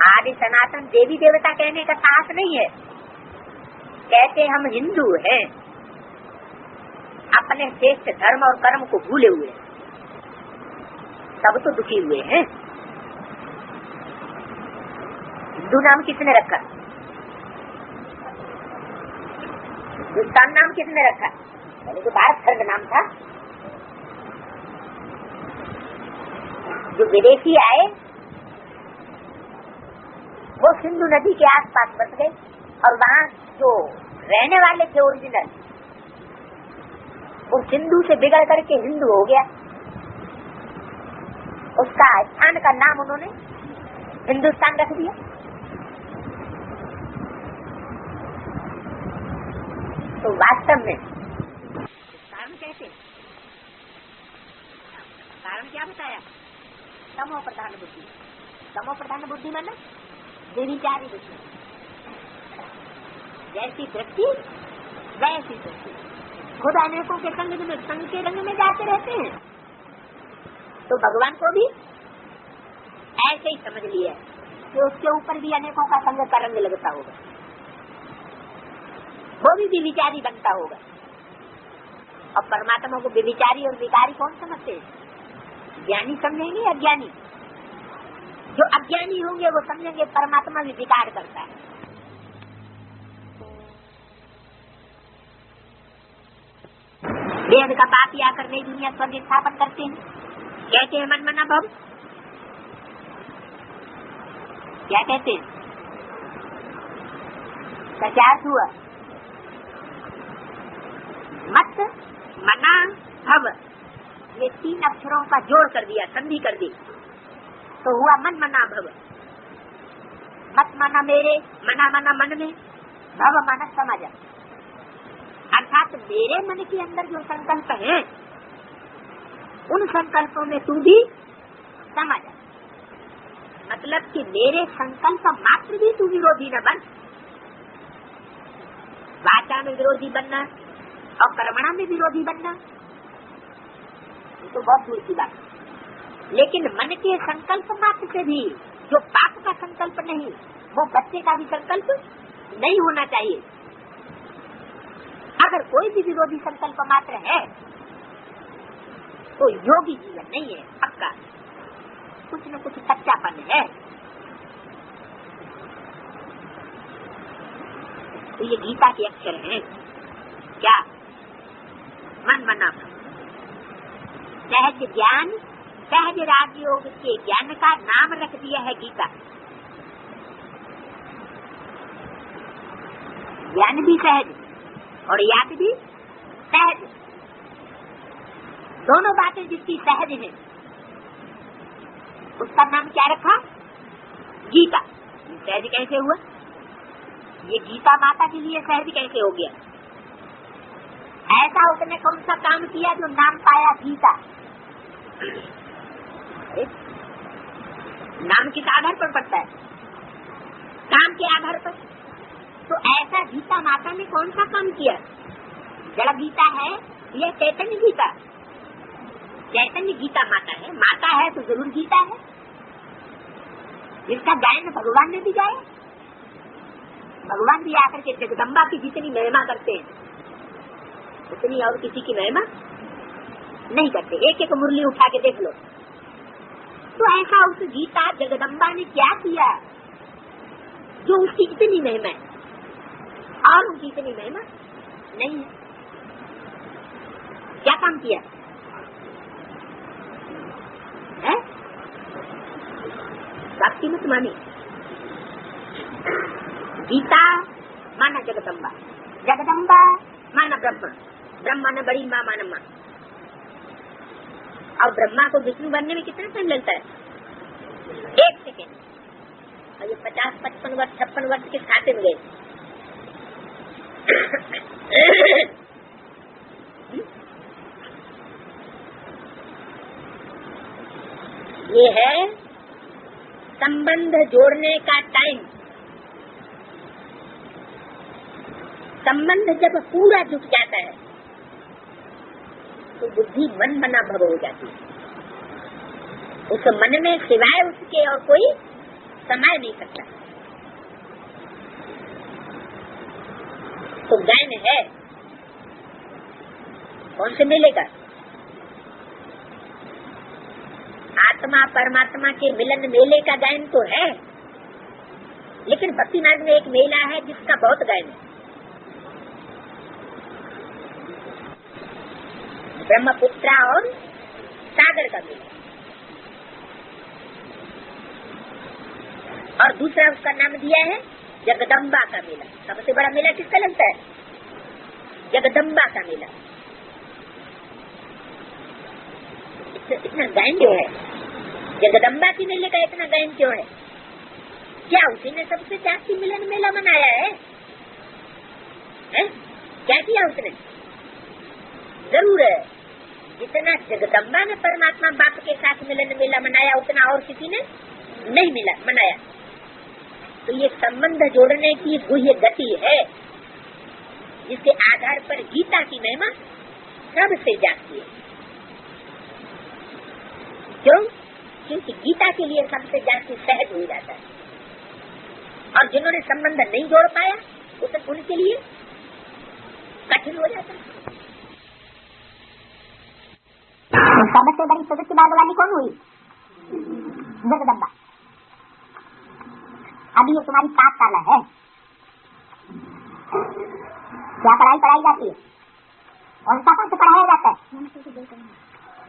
आदि सनातन देवी देवता कहने का साहस नहीं है, कहते हम हिंदू हैं, अपने श्रेष्ठ धर्म और कर्म को भूले हुए। सब तो दुखी हुए हैं। हिंदू नाम किसने रखा? हिंदुस्तान नाम किसने रखा? पहले तो भारत खंड नाम था। जो विदेशी आए वो सिंधु नदी के आसपास बस गए और वहाँ जो रहने वाले थे ओरिजिनल, वो सिंधु से बिगड़ करके हिंदू हो गया। उसका स्थान का नाम उन्होंने हिंदुस्तान रख दिया। तो वास्तव में कारण कैसे? कारण क्या बताया? तमो प्रधान बुद्धि। तमो प्रधान बुद्धि माना व्यभिचारी बुद्धि। जैसी दृष्टि वैसी दृष्टि। खुद अनेकों के संग के रंग में जाते रहते हैं, तो भगवान को भी ऐसे ही समझ लिया कि उसके ऊपर भी अनेकों का संग का रंग लगता होगा, वो भी विचारी बनता होगा। और परमात्मा को विचारी और विकारी कौन समझते हैं? ज्ञानी समझेंगे, अज्ञानी। जो अज्ञानी होंगे वो समझेंगे परमात्मा भी विकार करता है। वेद का पापी आकर नई दुनिया स्वर्ग स्थापन करते हैं, कहते हैं मन मना भव। क्या कहते हैं? सचार हुआ मत मना भव, ये 3 अक्षरों का जोड़ कर दिया, संधि कर दी, तो हुआ मन मना भव। मत माना मेरे, मना माना मन में, भव माना समझ। अर्थात मेरे मन के अंदर जो संकल्प है उन संकल्पों में तू भी समझ। मतलब कि मेरे संकल्प मात्र भी तू विरोधी न बन। वाचा में विरोधी बनना और कर्मणा में विरोधी बनना ये तो बहुत दूर की बात। लेकिन मन के संकल्प मात्र से भी जो पाप का संकल्प नहीं, वो बच्चे का भी संकल्प नहीं होना चाहिए। अगर कोई भी विरोधी संकल्प मात्र है तो योगी जीवन नहीं है, पक्का कुछ न कुछ कच्चापन है। तो ये गीता के अक्षर हैं। क्या? मन मना। सहज ज्ञान, सहज राजयोग के ज्ञान का नाम रख दिया है गीता। ज्ञान भी सहज और याद भी सहज, दोनों बातें जिसकी सहज है उसका नाम क्या रखा? गीता। सहज कैसे हुआ? ये गीता माता के लिए सहज कैसे हो गया? ऐसा उसने कौन सा काम किया जो नाम पाया गीता? नाम किस आधार पर पड़ता है? काम के आधार पर। तो ऐसा गीता माता ने कौन सा काम किया? जड़ गीता है यह चैतन्य गीता। चैतन्य गीता माता है, माता है तो जरूर गीता है। जिसका गायन भगवान ने भी गाया। भगवान भी आकर के जगदम्बा की जितनी महिमा करते हैं उतनी और किसी की महिमा नहीं करते। एक एक मुरली उठा के देख लो, तो ऐसा उस गीता जगदम्बा ने क्या किया जो उसकी इतनी महिमा है और उनकी इतनी महिमा नहीं है? क्या काम किया है? भक्ति मत मानी। गीता माना जगदम्बा, जगदम्बा माना ब्रह्मा, ब्रह्मा ने बड़ी माँ माना माँ। और ब्रह्मा को विष्णु बनने में कितना टाइम लगता है? 1 सेकेंड। और ये 50, 55 वर्ष 56 वर्ष के खाते में गए। ये है संबंध जोड़ने का टाइम। संबंध जब पूरा जुट जाता है तो बुद्धि मन बना भव हो जाती है। उस मन में सिवाय उसके और कोई समाये नहीं सकता। तो ज्ञान है कौन से मिलेगा? आत्मा परमात्मा के मिलन मेले का गायन तो है, लेकिन भक्ति मार्ग में एक मेला है जिसका बहुत गायन है। ब्रह्मपुत्रा और सागर का मेला। और दूसरा उसका नाम दिया है जगदम्बा का मेला। सबसे बड़ा मेला किसका लगता है? जगदम्बा का मेला। इतना गायन क्यों है? जगदम्बा की मेले का इतना गायन क्यों है? क्या उसी ने सबसे जास्ती मिलन मेला मनाया है? क्या किया उसने? जरूर है जितना जगदम्बा ने परमात्मा बाप के साथ मिलन मेला मनाया उतना और किसी ने नहीं मिला मनाया। तो ये संबंध जोड़ने की गुह्य गति है जिसके आधार पर गीता की महिमा सबसे जाती है। क्यों? क्योंकि गीता के लिए सबसे जाती सहज हो जाता है। और जिन्होंने संबंध नहीं जोड़ पाया उनके लिए कठिन हो जाता है। सबसे बड़ी प्रवृत्ति मार्ग वाली कौन हुई? जगदम्बा। अभी ये तुम्हारी पाठशाला है। क्या पढ़ाई जाती है? कौन सा पाठ पढ़ाया जाता है?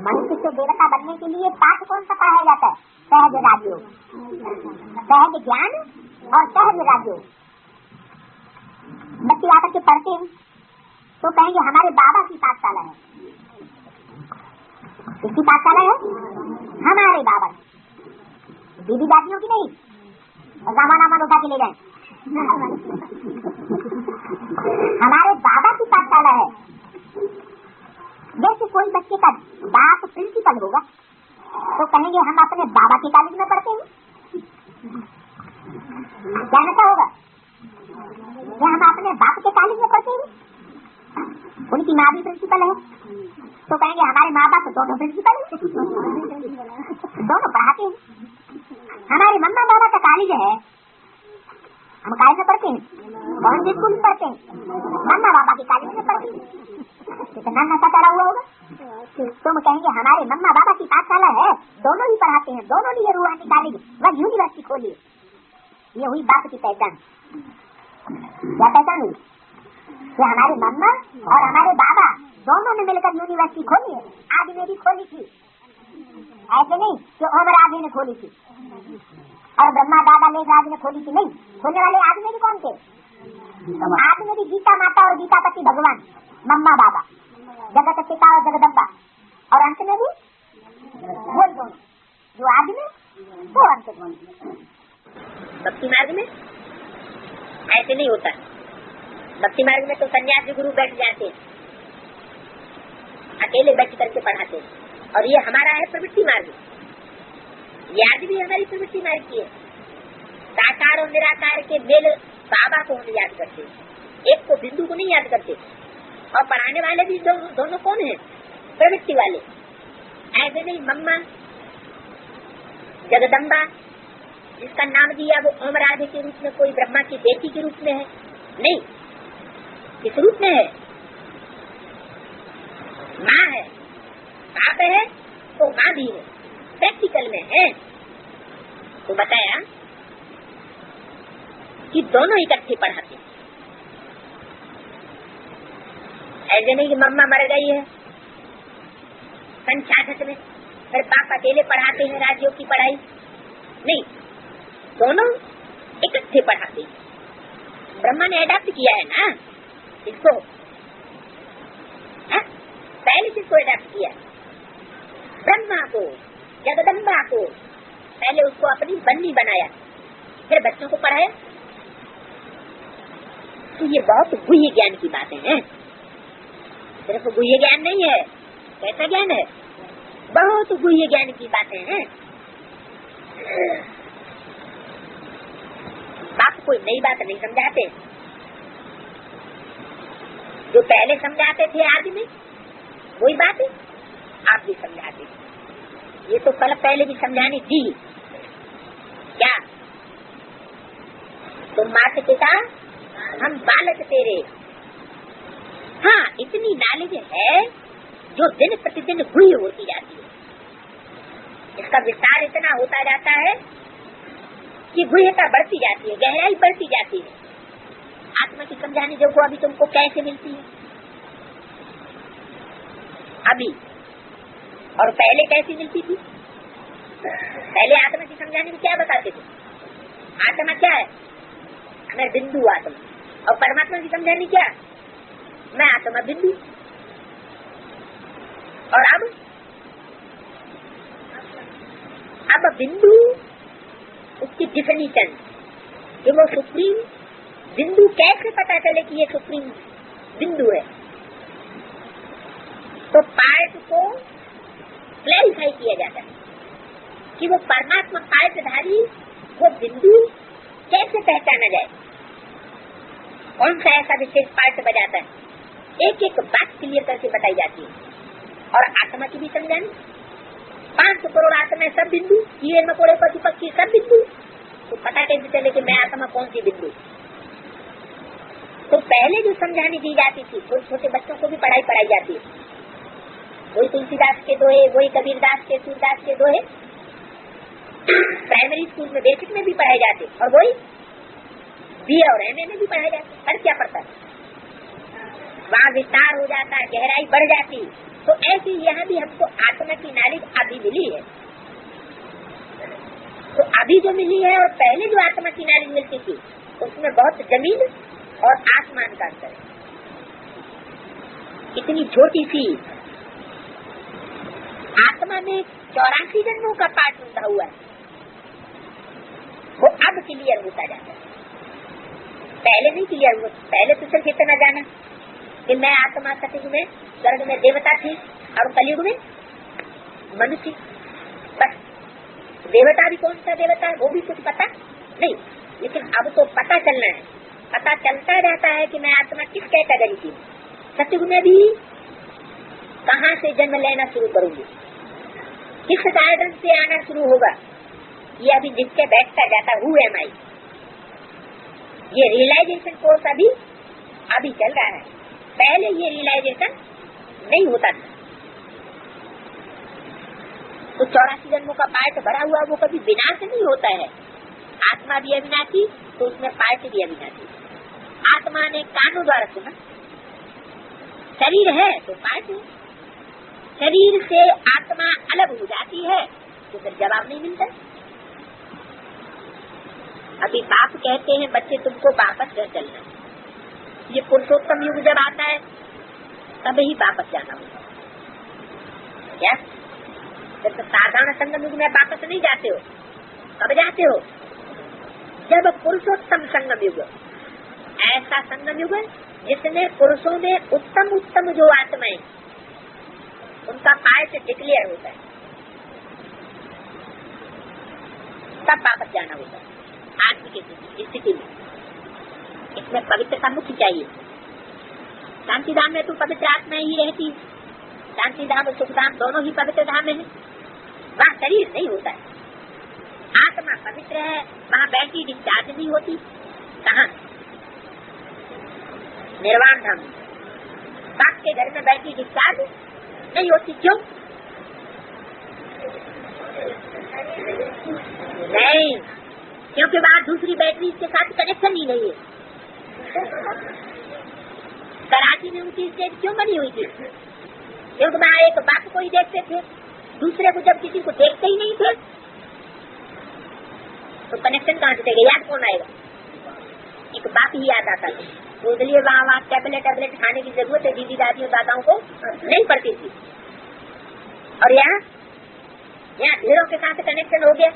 मनुष्य से देवता बनने के लिए पाठ कौन सा पढ़ाया जाता है? सहज राजयोग, सहज ज्ञान और सहज राजयोग। बच्चे आकर के पढ़ते हैं तो कहेंगे हमारे बाबा की पाठशाला है। किसकी पाठशाला है? हमारे बाबा। दीदी दादियों की नहीं, सामान उठा के ले गए। हमारे बाबा की पाठशाला है। जैसे कोई बच्चे का बाप प्रिंसिपल होगा तो कहेंगे हम अपने बाबा के कॉलेज में पढ़ते हैं। क्या नशा होगा? क्या हम अपने बाप के कॉलेज में पढ़ते हैं? उनकी माँ भी प्रिंसिपल है तो कहेंगे हमारे माँ बाप दोनों प्रिंसिपल दोनों पढ़ाते हैं। हमारे मम्मा बाबा का कॉलेज है, हम कॉलेज में पढ़ते हैं, कौन से स्कूल में पढ़ते हैं? मम्मा बाबा के कॉलेज में पढ़ते हैं। कितना नशा चढ़ा हुआ होगा? तुम कहेंगे हमारे मम्मा बाबा की पाठशाला है, दोनों ही पढ़ाते हैं, दोनों ने ये रूहानी कॉलेज व यूनिवर्सिटी खोली। ये हुई बाप की पहचान। क्या पहचान हुई? कि हमारे मम्मा और हमारे बाबा दोनों ने मिलकर यूनिवर्सिटी खोली है। आज ने भी खोली थी, ऐसे नहीं कि ओम राज ने खोली थी और ब्रह्मा दादा मेघराज ने खोली थी। नहीं, खोलने वाले आदमी भी कौन थे? आदमी भी गीता माता और गीता पति भगवान, मम्मा बाबा, जगत पिता और जगदम्बा, और अंत में भी वो दोनों जो आदमी वो अंत में। भक्ति मार्ग में ऐसे नहीं होता। भक्ति मार्ग में तो सन्यासी गुरु बैठ जाते हैं, अकेले बैठ करके पढ़ाते हैं। और ये हमारा है प्रवृत्ति मार्ग। याद भी हमारी प्रवृत्ति मार्ग की है। साकार और निराकार के मेल बाबा को हम याद करते हैं, एक को बिंदु को नहीं याद करते। और पढ़ाने वाले भी दोनों कौन है? प्रवृत्ति वाले। ऐसे नहीं मम्मा जगदम्बा जिसका नाम दिया वो ओम राधे के रूप में, कोई ब्रह्मा की बेटी के रूप में है नहीं, किस रूप में है? माँ है, बाप है तो माँ भी है, प्रैक्टिकल हॉस्पिटल में है तो बताया कि दोनों इकट्ठे पढ़ाते, ऐसे नहीं कि मम्मा मर गई है सन 66 में फिर बाप अकेले पढ़ाते हैं राज्यों की पढ़ाई, नहीं, दोनों इकट्ठे पढ़ाते हैं। ब्रह्मा ने अडॉप्ट किया है ना इसको, पहले किसको अडॉप्ट किया? ब्रह्मा को, जगदम्बा को, पहले उसको अपनी बन्नी बनाया, फिर बच्चों को पढ़ाया। तो ये बहुत गुह्य ज्ञान की बातें हैं, सिर्फ गुह्य ज्ञान नहीं है। कैसा ज्ञान है? बहुत गुह्य ज्ञान की बातें हैं। बाप कोई नई बात नहीं समझाते, जो पहले समझाते थे आदि में वही बात है आप भी समझाते। ये तो कल पहले भी समझानी थी क्या? तुम माता पिता हम बालक तेरे। हाँ, इतनी नॉलेज है जो दिन प्रतिदिन गुह्य होती जाती है, इसका विस्तार इतना होता जाता है कि गुह्यता बढ़ती जाती है, गहराई बढ़ती जाती है। आत्मा की समझाने जो अभी तुमको कैसे मिलती है अभी, और पहले कैसी मिलती थी? पहले आत्मा की समझाने में क्या बताते थे? आत्मा क्या है? मैं बिंदु आत्मा। और परमात्मा की समझाने क्या? मैं आत्मा बिंदु। और अब बिंदु उसकी डिफिनीशन कि वो सुप्रीम बिंदु, कैसे पता चले कि ये सुप्रीम बिंदु है? तो पार्ट को क्लैरिफाई किया जाता है कि वो परमात्मा पार्टधारी वो बिंदु कैसे पहचाना जाए, कौन सा ऐसा विशेष पार्ट बजाता है, एक एक बात क्लियर करके बताई जाती है। और आत्मा की भी समझानी, 500 करोड़ आत्मा सब बिंदु, कीड़े मकोड़े पशु पक्षी सब बिंदु, तो पता कैसे चले कि मैं आत्मा कौन सी बिंदु? तो पहले जो समझानी दी जाती थी वो छोटे बच्चों को भी पढ़ाई जाती है, वही तुलसीदास के दोहे, वही कबीरदास के, सूरदास के दोहे प्राइमरी स्कूल में बेसिक में भी पढ़ाए जाते, और वही बीए और एमए में भी पढ़ाए जाते। पर क्या पड़ता है? वहाँ विस्तार हो जाता है, गहराई बढ़ जाती। तो ऐसे यहाँ भी हमको आत्मा की नॉलेज अभी मिली है। तो अभी जो मिली है और पहले जो आत्मा की नॉलेज मिलती थी उसमें बहुत जमीन और आसमान का अंतर है। इतनी छोटी सी आत्मा में 84 जन्मों का पाठ होता हुआ है, वो अब क्लियर होता जाता है, पहले नहीं क्लियर हुआ। पहले तो सिर्फ इतना जाना कि मैं आत्मा सतयुग में स्वर्ग में देवता थी और कलयुग में मनुष्य, बस। देवता भी कौन सा देवता है वो भी कुछ पता नहीं, लेकिन अब तो पता चलना है, पता चलता रहता है कि मैं आत्मा किस कैटेगरी की। सतयुग में भी कहाँ से जन्म लेना शुरू करूंगी, किस गार्डन से आना शुरू होगा, ये अभी जिसके बैठता जाता हु एम आई, ये रियलाइजेशन कोर्स अभी चल रहा है। पहले ये रियलाइजेशन नहीं होता था। तो 84 जन्मों का पार्ट भरा हुआ वो कभी विनाश नहीं होता है। आत्मा भी अविनाशी तो उसमें पार्ट भी अविनाशी। आत्मा ने कानों द्वारा सुना, शरीर है तो पार्ट है, शरीर से आत्मा अलग हो जाती है तो फिर जवाब नहीं मिलता। अभी बाप कहते हैं बच्चे तुमको वापस घर चलना, ये पुरुषोत्तम युग जब आता है तब ही वापस जाना होगा। क्या जब साधारण संगम युग में वापस नहीं जाते हो, कब जाते हो? जब पुरुषोत्तम संगम युग, ऐसा संगम युग जिसमें पुरुषों में उत्तम उत्तम जो आत्माएं उनका पार्ट डिक्लेयर होता है, तब वापस जाना होगा। आत्मा की स्थिति में इसमें पवित्रता मुख्य चाहिए। शांति धाम में तो पवित्र आत्मा ही रहती है, शांति धाम और सुख धाम दोनों ही पवित्र धाम है, वहाँ शरीर नहीं होता है। आत्मा पवित्र है, वहाँ बैटरी डिस्चार्ज नहीं होती। कहाँ? निर्वाण धाम। बाप के घर में बैटरी डिस्चार्ज नहीं होती, क्यों? नहीं, क्योंकि वहाँ दूसरी बैटरी के साथ कनेक्शन ही नहीं है। कराची में उनकी स्टेज क्यों बनी हुई थी? क्योंकि वहाँ एक बाप को ही देखते थे, दूसरे को जब किसी को देखते ही नहीं थे तो कनेक्शन कहाँ से देगा? याद कौन आएगा? एक बाप ही याद आता था। तो इसलिए वहाँ टैबलेट खाने की जरूरत है दीदी दादियों दादाओं को नहीं पड़ती थी। और यहाँ ढेरों के साथ कनेक्शन हो गया,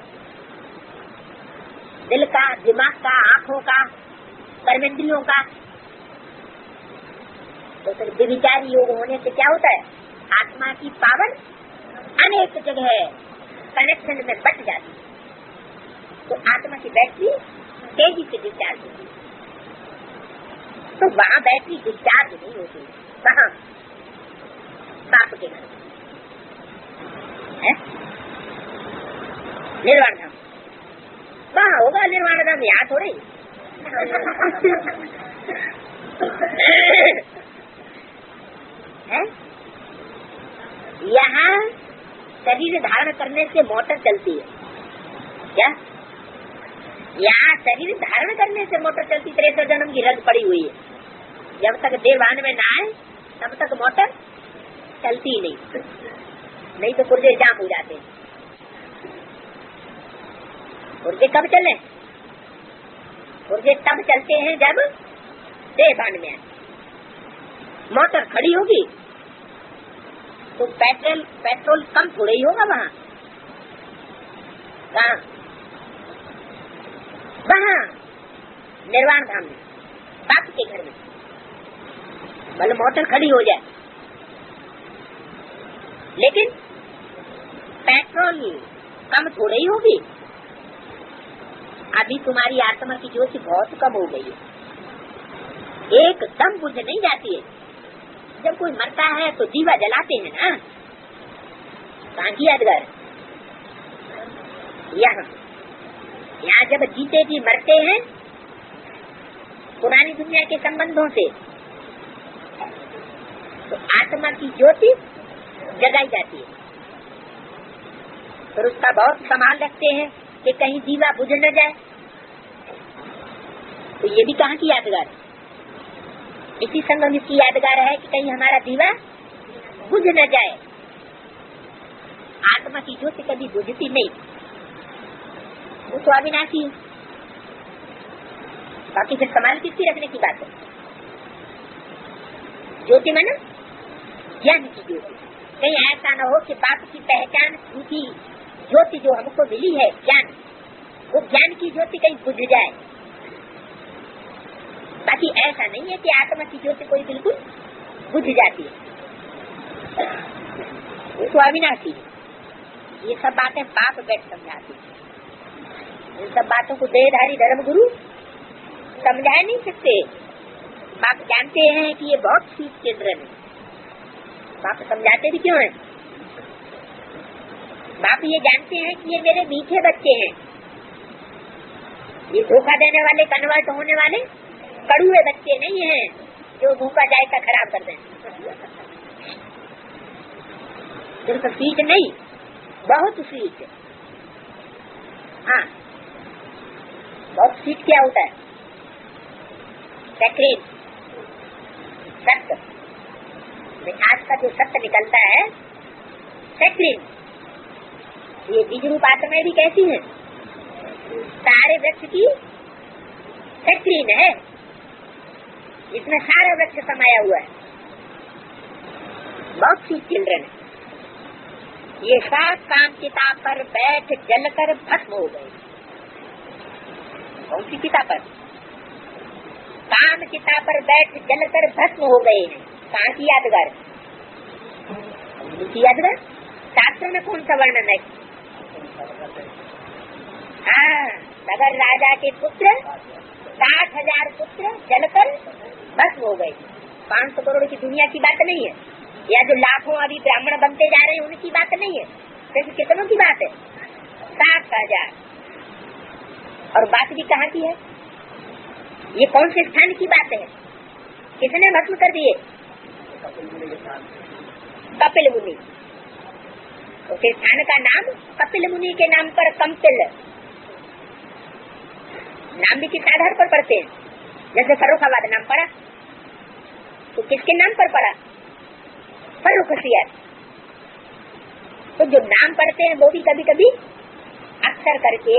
दिल का, दिमाग का, आँखों का, कर्मेंद्रियों का। तो फिर विचारी योग होने से क्या होता है? आत्मा की पावर अनेक जगह कनेक्शन में बट जाती है, तो आत्मा की बैटरी तेजी से डिस्चार्ज होती है। तो वहाँ बैटरी डिस्चार्ज नहीं होती। कहाँ? बाप के घर है निर्वाण धाम। वहाँ होगा निर्वाण धाम, यहाँ थोड़े। यहाँ शरीर धारण करने से मोटर चलती है। क्या? यहाँ शरीर धारण करने से मोटर चलती। 63 जन्म की रग पड़ी हुई है। जब तक देवान में ना आए तब तक मोटर चलती ही नहीं तो पुर्जे जाम हो जाते हैं। पुर्जे कब चले? पुर्जे तब चलते हैं जब देवान में आए। मोटर खड़ी होगी तो पेट्रोल कम थोड़ा ही होगा वहाँ। कहाँ? वहाँ निर्वाण धाम में, बाप के घर में। भले मोटर खड़ी हो जाए लेकिन पेट्रोल कम थोड़ा ही होगी। अभी तुम्हारी आत्मा की ज्योति बहुत कम हो गई है, एकदम बुझ नहीं जाती है। जब कोई मरता है तो दीवा जलाते हैं ना, कहाँ की यादगार? यहाँ जब जीते जी मरते हैं पुरानी दुनिया के संबंधों से, तो आत्मा की ज्योति जगाई जाती है। फिर उसका बहुत संभाल रखते हैं कि कहीं दीवा बुझ न जाए। तो ये भी कहाँ की यादगार? इसी संबंध की यादगार है कि कहीं हमारा दीवा बुझ न जाए। आत्मा की ज्योति कभी बुझती नहीं, वो तो अविनाशी है। बाकी फिर संभाल किसकी रखने की बात है? ज्योति माना ज्ञान की ज्योति। कहीं ऐसा न हो कि बाप की पहचान उनकी ज्योति जो हमको मिली है ज्ञान, वो ज्ञान की ज्योति कहीं बुझ जाए। बाकी ऐसा नहीं है कि आत्मा की ज्योति कोई बिल्कुल बुझ जाती है, वो तो अविनाशी है। ये सब बातें बाप बैठ समझाती है। इन सब बातों को देहधारी धर्म गुरु समझा नहीं सकते। बाप जानते हैं कि ये बहुत स्वीट चिल्ड्रन है। बाप समझाते भी क्यों हैं? बाप ये जानते हैं कि ये मेरे मीठे बच्चे हैं, ये धोखा देने वाले, कन्वर्ट होने वाले कड़ुए बच्चे नहीं हैं जो भूखा जायका खराब कर दें। सिर्फ स्वीट नहीं, बहुत स्वीट। हाँ, बहुत स्वीट क्या होता है? सेक्रेट, सत्य। आज का जो सत्य निकलता है सेक्रेट। ये बीज रूप आत्माएं भी कैसी है? सारे वृक्ष की सेक्रेट है, इसमें सारा वृक्ष समाया हुआ है। बहुत सी चिल्ड्रन है। ये सब काम चिता पर बैठ जलकर भस्म हो गए। कौन सी चिता पर? काम चिता पर बैठ जलकर भस्म हो गए हैं। कहाँ की यादगार? की यादगार? शास्त्र में कौन सा वर्णन है? हाँ, नगर राजा के पुत्र 60,000 पुत्र जलकर भस्म हो गए। 500 करोड़ की दुनिया की बात नहीं है, या जो लाखों अभी ब्राह्मण बनते जा रहे हैं उनकी बात नहीं है। सिर्फ कितनों की बात है? 60,000। और बात भी कहाँ की है? ये कौन से स्थान की बात है? किसने भस्म कर दिए? कपिल मुनि। तो फिर स्थान का नाम कपिल मुनि के नाम पर कंपिल, नाम भी किस आधार पर पढ़ते हैं? जैसे फर्रुखाबाद नाम पड़ा तो किसके नाम पर पड़ा? फर्रुखसियार। तो जो नाम पढ़ते हैं वो भी कभी कभी अक्सर करके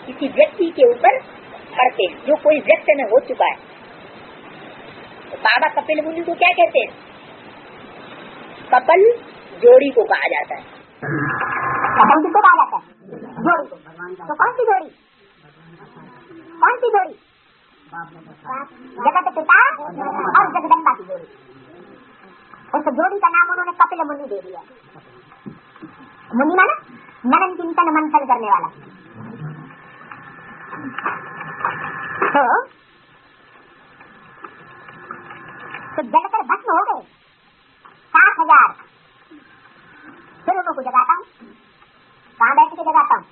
किसी व्यक्ति के ऊपर पढ़ते हैं जो कोई व्यक्ति में हो चुका है। तो बाबा कपिल मुनि को क्या कहते हैं? कपिल जोड़ी को कहा जाता है। कपिल किसको कहा जाता है? जोड़ी को। तो कौन सी जोड़ी? कौन सी जोड़ी? जगत पिता और जगदम्बा की जोड़ी। उस जोड़ी का नाम उन्होंने कपिल मुनि दे दिया। मुनि माना मनन चिंतन मंथन करने वाला। तो जलकर भस्म हो गए 7,000। फिर उनको जगाता हूँ। कहाँ बैठ के जगाता हूँ?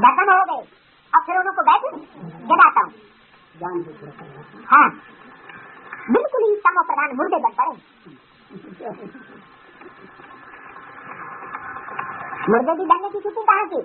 दर्शन हो गए और फिर उनको बैठ जगाता हूँ। हाँ, बिल्कुल ही तमो प्रधान मुर्दे बन पड़े। मुर्दे भी बनने की स्थिति कहाँ की?